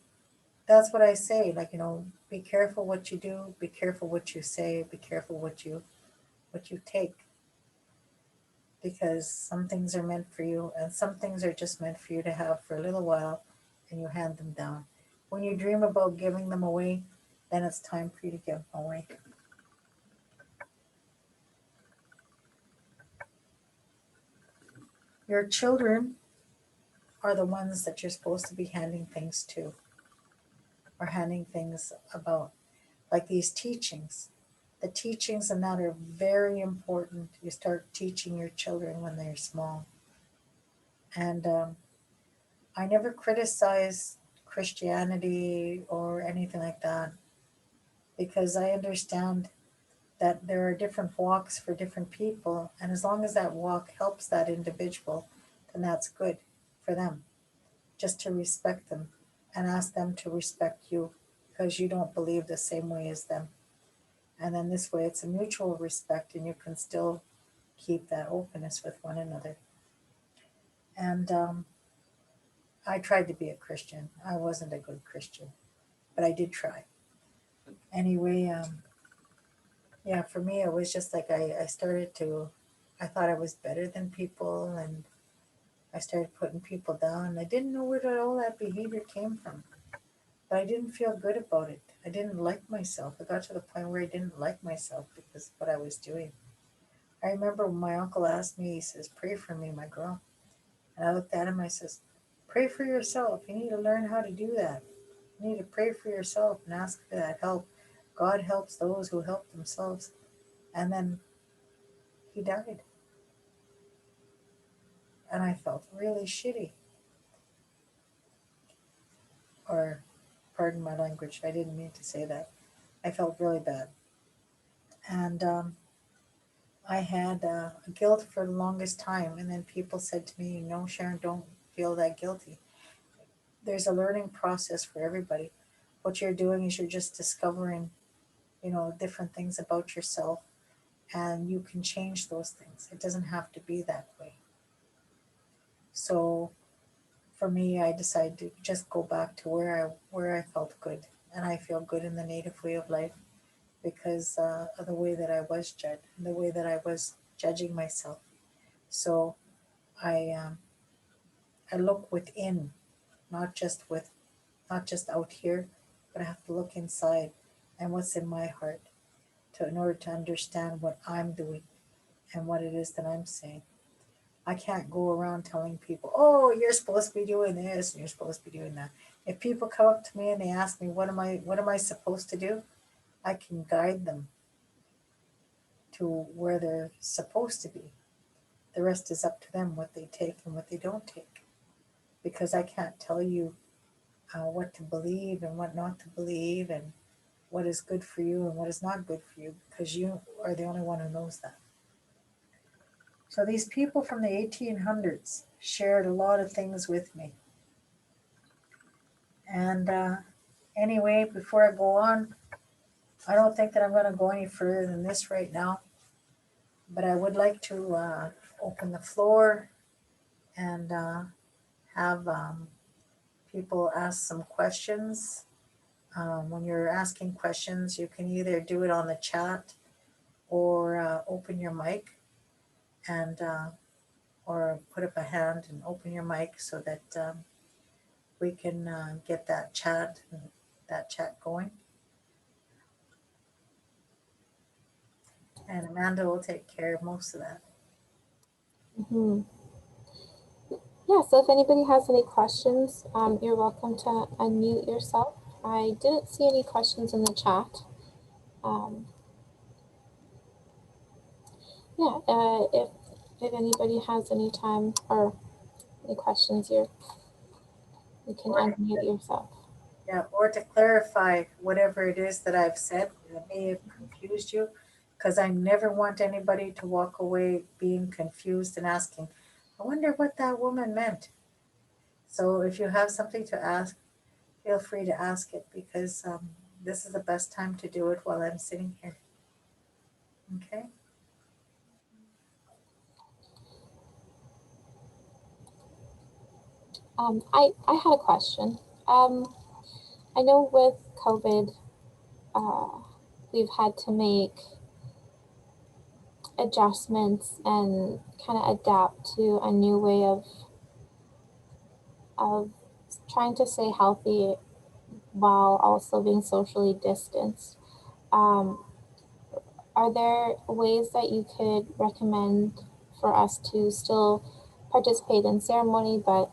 that's what I say. Like, be careful what you do, be careful what you say, be careful what you take, because some things are meant for you and some things are just meant for you to have for a little while, and you hand them down. When you dream about giving them away, then it's time for you to give them away. Your children are the ones that you're supposed to be handing things to, or handing things about, like these teachings. The teachings and that are very important. You start teaching your children when they're small. And I never criticize Christianity or anything like that, because I understand that there are different walks for different people, and as long as that walk helps that individual, then that's good for them. Just to respect them and ask them to respect you, because you don't believe the same way as them. And then this way it's a mutual respect, and you can still keep that openness with one another. And I tried to be a Christian. I wasn't a good Christian, but I did try. Anyway, yeah, for me, it was just like I started to, I thought I was better than people, and I started putting people down. I didn't know where all that behavior came from, but I didn't feel good about it. I didn't like myself. I got to the point where I didn't like myself because of what I was doing. I remember when my uncle asked me, he says, "Pray for me, my girl." And I looked at him, I says, "Pray for yourself. You need to learn how to do that. You need to pray for yourself and ask for that help. God helps those who help themselves." And then he died. And I felt really shitty. Or, pardon my language, I didn't mean to say that. I felt really bad. And I had guilt for the longest time. And then people said to me, "No, Sharon, don't feel that guilty. There's a learning process for everybody. What you're doing is you're just discovering, different things about yourself, and you can change those things. It doesn't have to be that way." So for me, I decided to just go back to where I felt good, and I feel good in the native way of life, because of the way that I was judged, the way that I was judging myself. So I look within, not just not just out here, but I have to look inside and what's in my heart, in order to understand what I'm doing and what it is that I'm saying. I can't go around telling people, oh, you're supposed to be doing this and you're supposed to be doing that. If people come up to me and they ask me, what am I supposed to do? I can guide them to where they're supposed to be. The rest is up to them what they take and what they don't take. Because I can't tell you what to believe and what not to believe and what is good for you and what is not good for you because you are the only one who knows that. So these people from the 1800s shared a lot of things with me. And anyway, before I go on, I don't think that I'm going to go any further than this right now, but I would like to open the floor and have people ask some questions. When you're asking questions, you can either do it on the chat or open your mic and or put up a hand and open your mic so that we can get that chat going. And Amanda will take care of most of that. Mhm. Yeah, so if anybody has any questions, you're welcome to unmute yourself. I didn't see any questions in the chat. Um, yeah, if anybody has any time or any questions, you can Or unmute yourself. yeah, or to clarify whatever it is that I've said that may have confused you, because I never want anybody to walk away being confused and asking, I wonder what that woman meant. So if you have something to ask, feel free to ask it because this is the best time to do it while I'm sitting here. Okay? I had a question. I know with COVID, uh, we've had to make adjustments and kind of adapt to a new way of trying to stay healthy while also being socially distanced. Um, are there ways that you could recommend for us to still participate in ceremony, but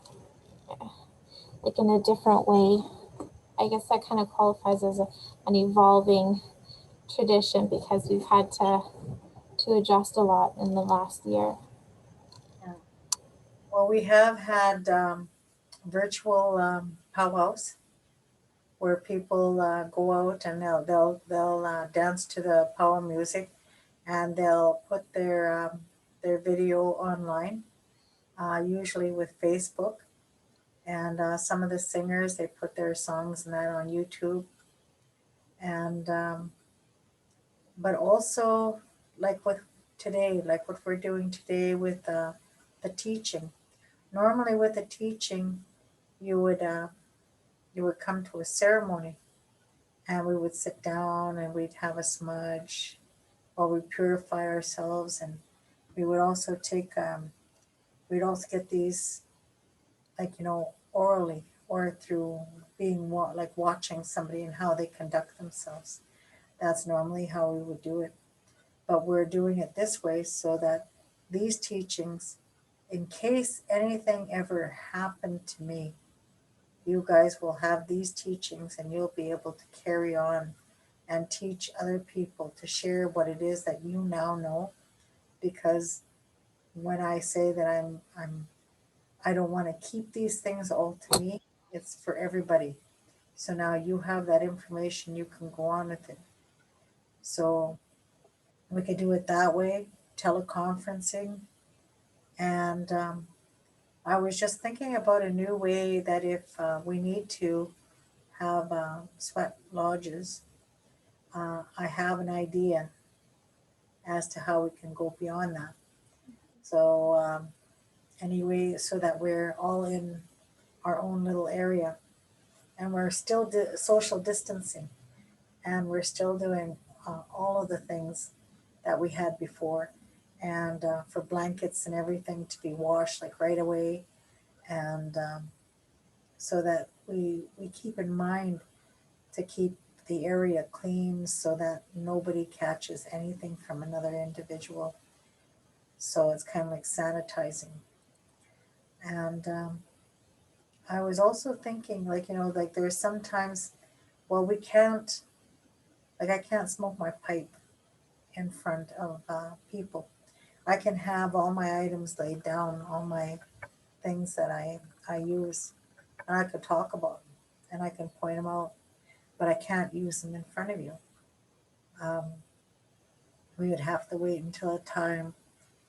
like in a different way? I guess that kind of qualifies as an evolving tradition because we've had to adjust a lot in the last year. Yeah. Well, we have had virtual powwows where people go out and they'll dance to the power music and they'll put their video online, usually with Facebook. And some of the singers they put their songs and that on YouTube. And but also like what today, like what we're doing today with the teaching. Normally with the teaching, you would uh, you would come to a ceremony and we would sit down and we'd have a smudge while we purify ourselves and we would also we'd also get these like orally or through being like watching somebody and how they conduct themselves. That's normally how we would do it, but we're doing it this way so that these teachings, in case anything ever happened to me, you guys will have these teachings and you'll be able to carry on and teach other people to share what it is that you now know. Because when I say that I don't want to keep these things all to me, it's for everybody. So now you have that information, you can go on with it. So we could do it that way, teleconferencing. And I was just thinking about a new way that if we need to have sweat lodges, I have an idea as to how we can go beyond that. So, anyway, so that we're all in our own little area and we're still social distancing and we're still doing all of the things that we had before. And for blankets and everything to be washed like right away. And so that we keep in mind to keep the area clean so that nobody catches anything from another individual. So it's kind of like sanitizing. And I was also thinking, like, like there's sometimes, well, we can't, like, I can't smoke my pipe in front of people. I can have all my items laid down, all my things that I use, and I could talk about them and I can point them out, but I can't use them in front of you. Um, we would have to wait until a time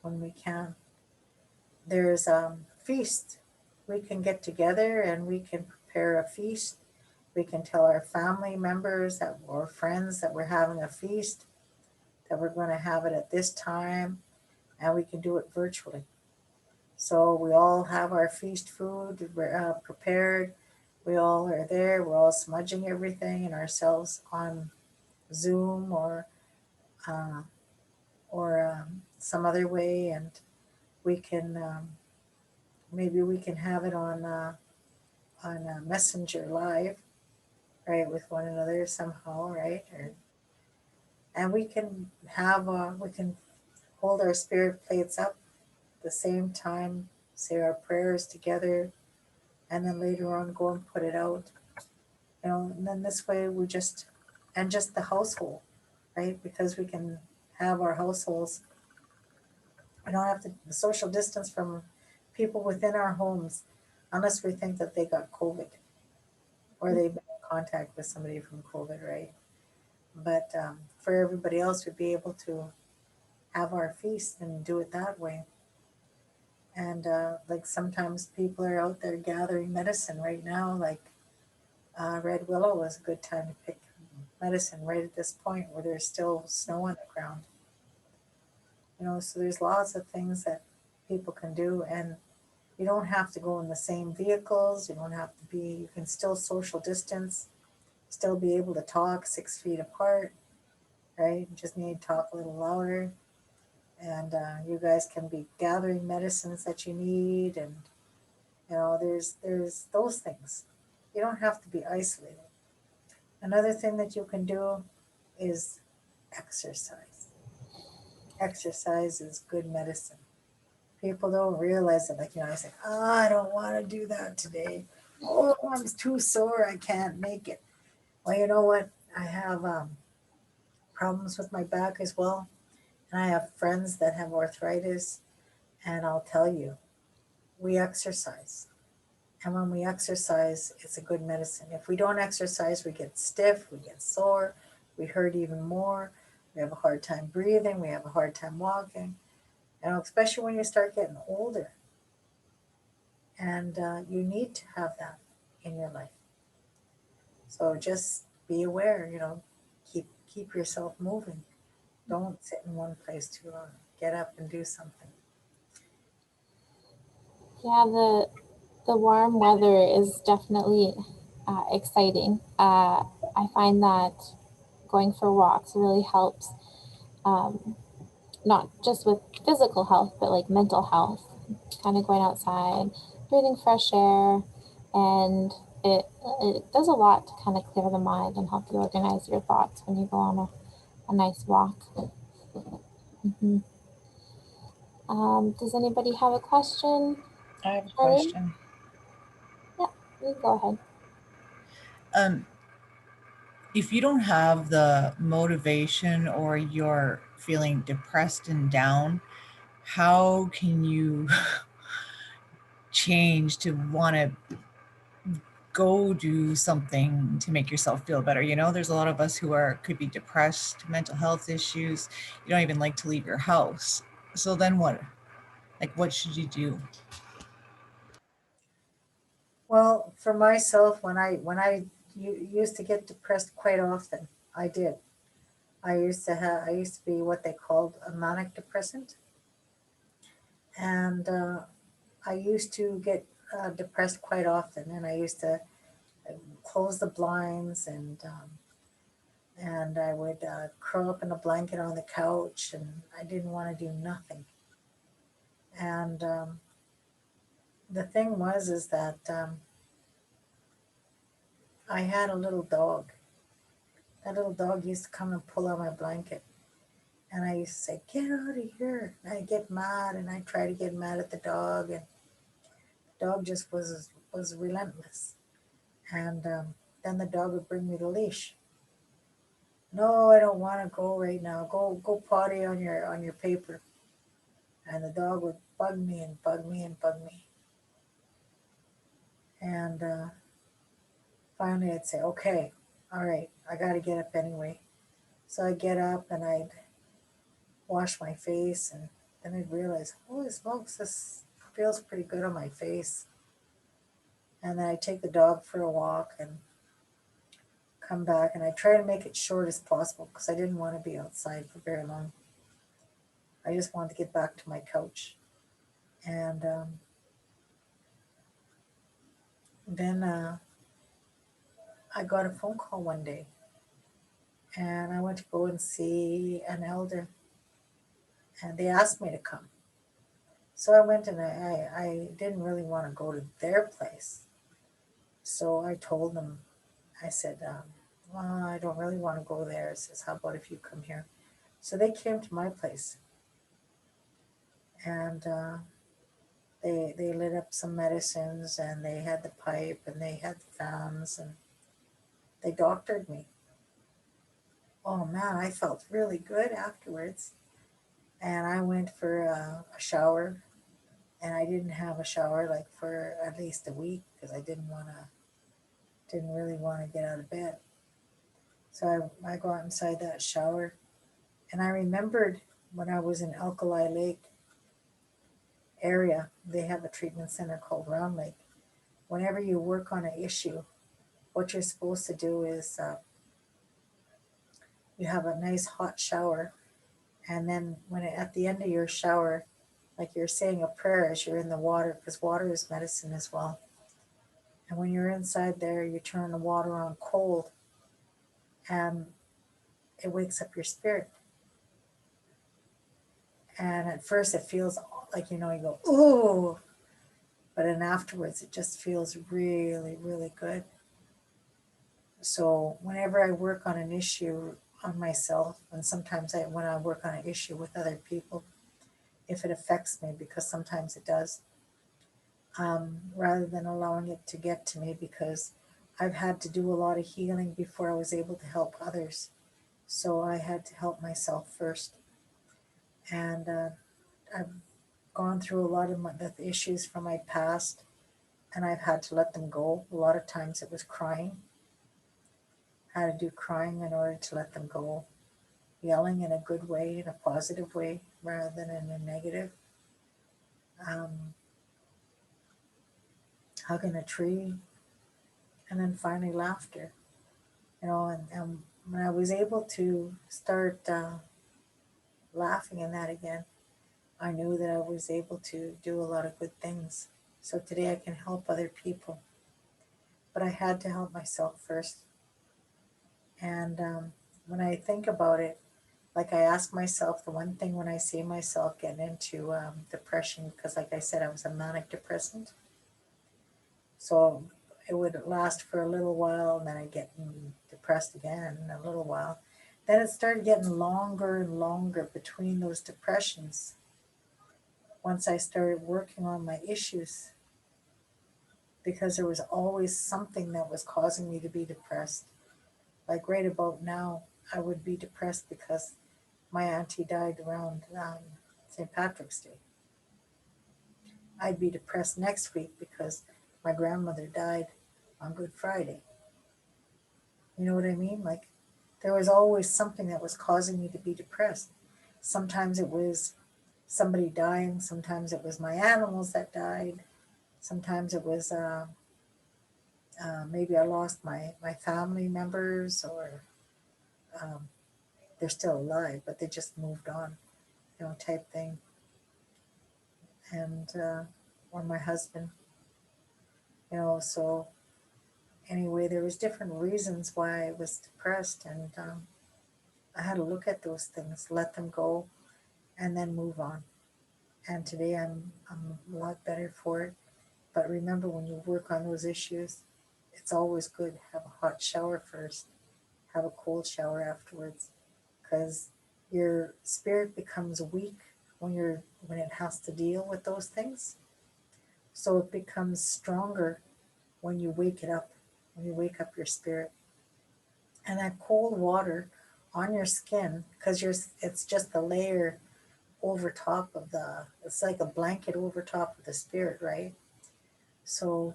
when we can. There's feast. We can get together and we can prepare a feast. We can tell our family members that or friends that we're having a feast, that we're going to have it at this time, and we can do it virtually. So we all have our feast food prepared. We all are there. We're all smudging everything and ourselves on Zoom uh, or some other way, and we can maybe we can have it on Messenger Live, right, with one another somehow, right? And we can hold our spirit plates up at the same time, say our prayers together, and then later on go and put it out. And then this way we just and just the household, right? Because we can have our households. We don't have to social distance from people within our homes unless we think that they got COVID or they've been in contact with somebody from COVID, right? But for everybody else, we'd be able to have our feast and do it that way. And like sometimes people are out there gathering medicine right now, like red willow is a good time to pick medicine right at this point where there's still snow on the ground. So there's lots of things that people can do, and you don't have to go in the same vehicles. You don't have to be. You can still social distance, still be able to talk 6 feet apart, right? You just need to talk a little louder, and you guys can be gathering medicines that you need, and there's those things. You don't have to be isolated. Another thing that you can do is exercise. Exercise is good medicine. People don't realize it. Like, I say, oh, I don't want to do that today. Oh, I'm too sore. I can't make it. Well, you know what? I have problems with my back as well. And I have friends that have arthritis. And I'll tell you, we exercise. And when we exercise, it's a good medicine. If we don't exercise, we get stiff, we get sore, we hurt even more. We have a hard time breathing, we have a hard time walking. Especially when you start getting older. And you need to have that in your life. So just be aware, keep yourself moving. Don't sit in one place too long. Get up and do something. Yeah, the warm weather is definitely exciting. I find that going for walks really helps, um, not just with physical health, but like mental health. Kind of going outside, breathing fresh air, and it does a lot to kind of clear the mind and help you organize your thoughts when you go on a nice walk. Hmm. Does anybody have a question? I have a Sharon? question. Yeah, you go ahead. Um, if you don't have the motivation or you're feeling depressed and down, how can you change to want to go do something to make yourself feel better? There's a lot of us who are could be depressed, mental health issues. You don't even like to leave your house. So then what? Like, what should you do? Well, for myself, when I used to get depressed quite often, I did. I used to be what they called a manic depressant, and I used to get depressed quite often, and I used to close the blinds and I would curl up in a blanket on the couch, and I didn't want to do nothing. And the thing was is that I had a little dog. That little dog used to come and pull out my blanket, And I used to say, "Get out of here." And I get mad and I try to get mad at the dog, and the dog just was relentless. And then the dog would bring me the leash. No, I don't want to go right now. Go potty on your paper. And the dog would bug me and bug me and bug me. And finally, I'd say, "Okay, all right, I got to get up anyway." So I'd get up and I'd wash my face, and then I'd realize, holy smokes, this feels pretty good on my face. And then I'd take the dog for a walk and come back, and I try to make it short as possible because I didn't want to be outside for very long. I just wanted to get back to my couch. And then I got a phone call one day, and I went to go and see an elder, and they asked me to come. So I went, and I didn't really want to go to their place. So I told them, I said, well, I don't really want to go there. I says, how about if you come here? So they came to my place, and they lit up some medicines, and they had the pipe, and they had the fans, and they doctored me. Oh man, I felt really good afterwards. And I went for a shower, and I didn't have a shower like for at least a week because I didn't really want to get out of bed. So I go out inside that shower, and I remembered when I was in Alkali Lake area, they have a treatment center called Round Lake. Whenever you work on an issue, what you're supposed to do is you have a nice hot shower, and then at the end of your shower, like you're saying a prayer as you're in the water, because water is medicine as well. And when you're inside there, you turn the water on cold, and it wakes up your spirit. And at first, it feels like, you go, ooh, but then afterwards, it just feels really, really good. So whenever I work on an issue on myself, and sometimes when I work on an issue with other people, if it affects me, because sometimes it does, rather than allowing it to get to me, because I've had to do a lot of healing before I was able to help others. So I had to help myself first. And I've gone through a lot of the issues from my past, and I've had to let them go. A lot of times it was crying. I had to do crying in order to let them go. Yelling in a good way, in a positive way, rather than in a negative. Um, Hugging a tree, and then finally laughter. And when I was able to start laughing in that again, I knew that I was able to do a lot of good things. So today I can help other people. But I had to help myself first. And when I think about it, like I ask myself the one thing when I see myself getting into depression, because like I said, I was a manic depressant. So it would last for a little while, and then I'd get depressed again in a little while. Then it started getting longer and longer between those depressions once I started working on my issues, because there was always something that was causing me to be depressed. Like right about now, I would be depressed because my auntie died around St. Patrick's Day. I'd be depressed next week because my grandmother died on Good Friday. You know what I mean? Like there was always something that was causing me to be depressed. Sometimes it was somebody dying, sometimes it was my animals that died, sometimes it was maybe I lost my family members, or um, they're still alive, but they just moved on, type thing. And, or my husband, so anyway, there was different reasons why I was depressed, and I had to look at those things, let them go, and then move on. And today I'm a lot better for it. But remember, when you work on those issues, it's always good to have a hot shower first, have a cold shower afterwards, because your spirit becomes weak when it has to deal with those things. So it becomes stronger when you wake it up, when you wake up your spirit. And that cold water on your skin, because it's just a layer over top of it's like a blanket over top of the spirit, right? So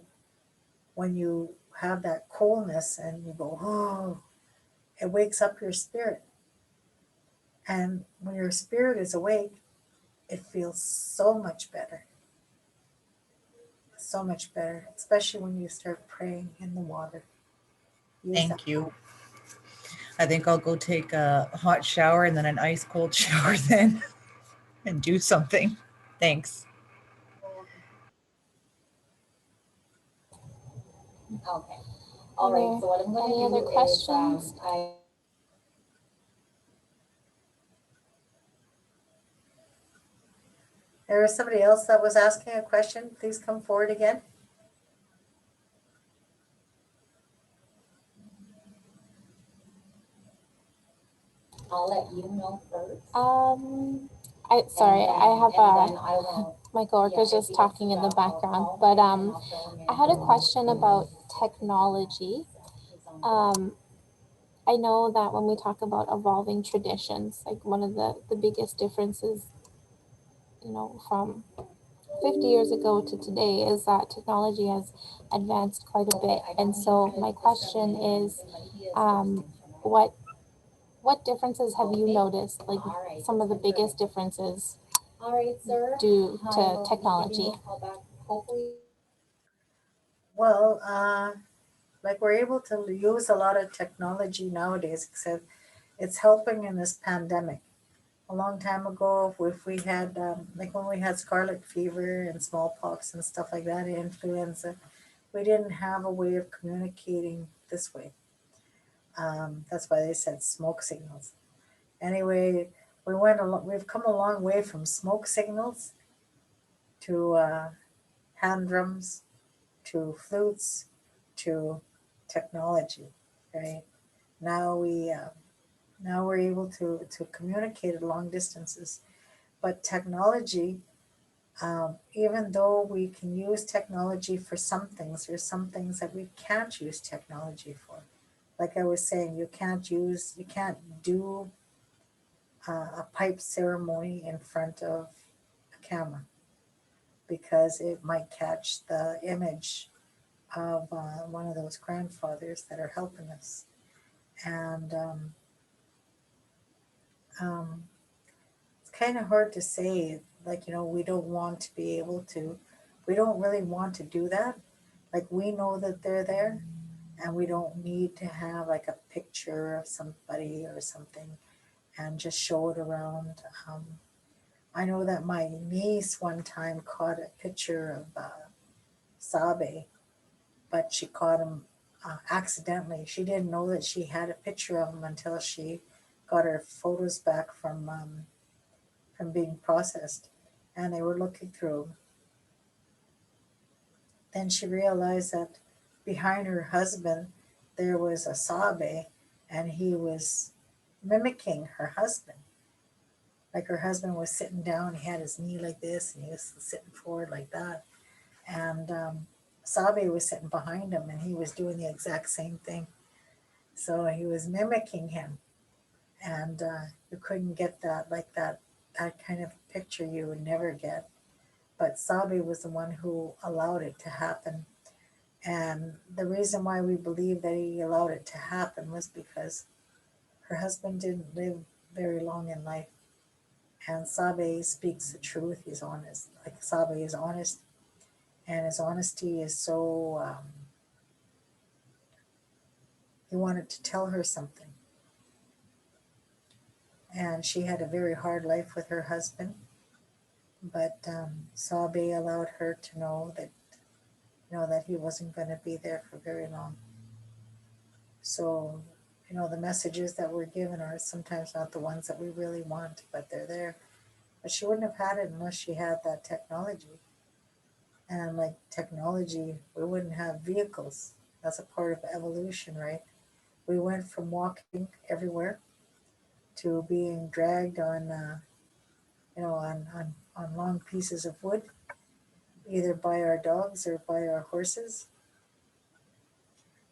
when you have that coldness and you go, oh, it wakes up your spirit. And when your spirit is awake, it feels so much better, so much better, especially when you start praying in the water. Use that. Thank you. I think I'll go take a hot shower and then an ice cold shower then and do something. Thanks. Okay. All right. So what I'm going to do other questions? There was somebody else that was asking a question. Please come forward again. I'll let you know first. I sorry, I have my coworker's just talking in the background, but I had a question about technology. Um, I know that when we talk about evolving traditions, like one of the biggest differences, from 50 years ago to today is that technology has advanced quite a bit. And so my question is, um, what what differences have you noticed? Like some of the biggest differences due to technology? Well, like we're able to use a lot of technology nowadays, except it's helping in this pandemic. A long time ago, if we had, like when we had scarlet fever and smallpox and stuff like that, influenza, we didn't have a way of communicating this way. That's why they said smoke signals. Anyway, we've come a long way from smoke signals to hand drums to flutes to technology, right? Now now we're able to communicate at long distances. But technology, even though we can use technology for some things, there's some things that we can't use technology for. Like I was saying, you can't do a pipe ceremony in front of a camera because it might catch the image of one of those grandfathers that are helping us. And um, it's kind of hard to say, like, we don't want to be able to, we don't really want to do that. Like, we know that they're there, and we don't need to have like a picture of somebody or something and just show it around. I know that my niece one time caught a picture of Sabe, but she caught him accidentally. She didn't know that she had a picture of him until she got her photos back from being processed, and they were looking through 'em. Then she realized that behind her husband there was a Sabe, and he was mimicking her husband. Like her husband was sitting down, he had his knee like this, and he was sitting forward like that. And Sabe was sitting behind him, and he was doing the exact same thing. So he was mimicking him, and you couldn't get that like that kind of picture you would never get. But Sabe was the one who allowed it to happen. And the reason why we believe that he allowed it to happen was because her husband didn't live very long in life. And Sabe speaks the truth. He's honest. Like Sabe is honest, and his honesty is so. He wanted to tell her something, and she had a very hard life with her husband. But Sabe allowed her to know that that he wasn't going to be there for very long. So the messages that we're given are sometimes not the ones that we really want, but they're there. But she wouldn't have had it unless she had that technology. And like technology, we wouldn't have vehicles. That's a part of evolution, right? We went from walking everywhere to being dragged on, on long pieces of wood, either by our dogs or by our horses,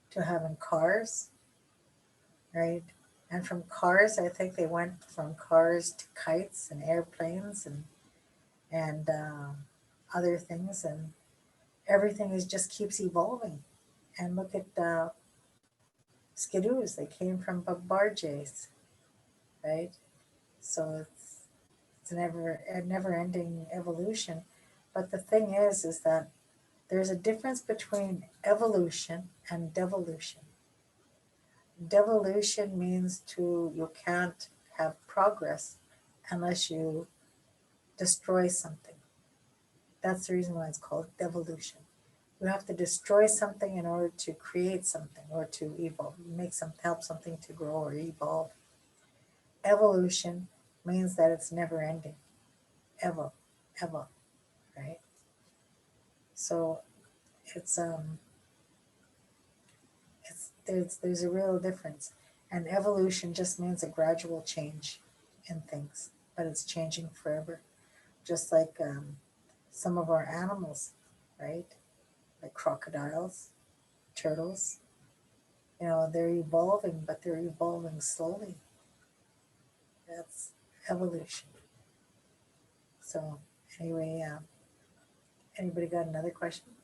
to having cars, right? And from cars, I think they went from cars to kites and airplanes and other things, and everything is just keeps evolving. And look at skidoos; they came from barges, right? So it's a never ending evolution. But the thing is that there's a difference between evolution and devolution. Devolution means you can't have progress unless you destroy something. That's the reason why it's called devolution. You have to destroy something in order to create something or to evolve, help something to grow or evolve. Evolution means that it's never ending. Ever, ever, right? So it's there's a real difference. And evolution just means a gradual change in things, but it's changing forever. Just like some of our animals, right? Like crocodiles, turtles, they're evolving, but they're evolving slowly. That's evolution. So anyway, anybody got another question?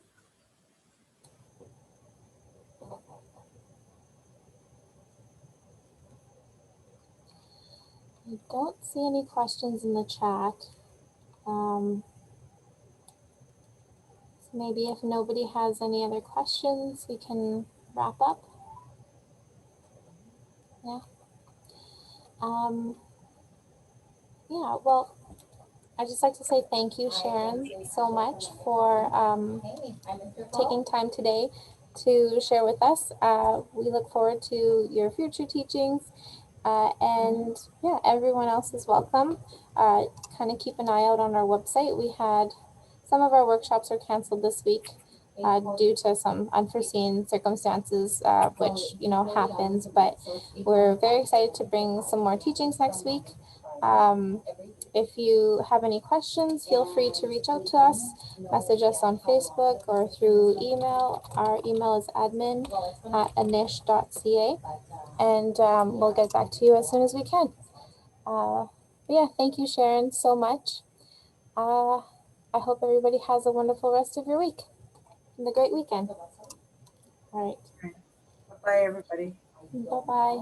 I don't see any questions in the chat. So maybe if nobody has any other questions, we can wrap up. Yeah. Well, I'd just like to say thank you, Sharon, so much for taking time today to share with us. We look forward to your future teachings. And yeah, everyone else is welcome. Kind of keep an eye out on our website. We had some of our workshops are canceled this week due to some unforeseen circumstances, which happens. But we're very excited to bring some more teachings next week. If you have any questions, feel free to reach out to us, message us on Facebook or through email. Our email is admin@anish.ca, and we'll get back to you as soon as we can. Yeah, thank you, Sharon, so much. I hope everybody has a wonderful rest of your week and a great weekend. All right. Bye, everybody. Bye-bye.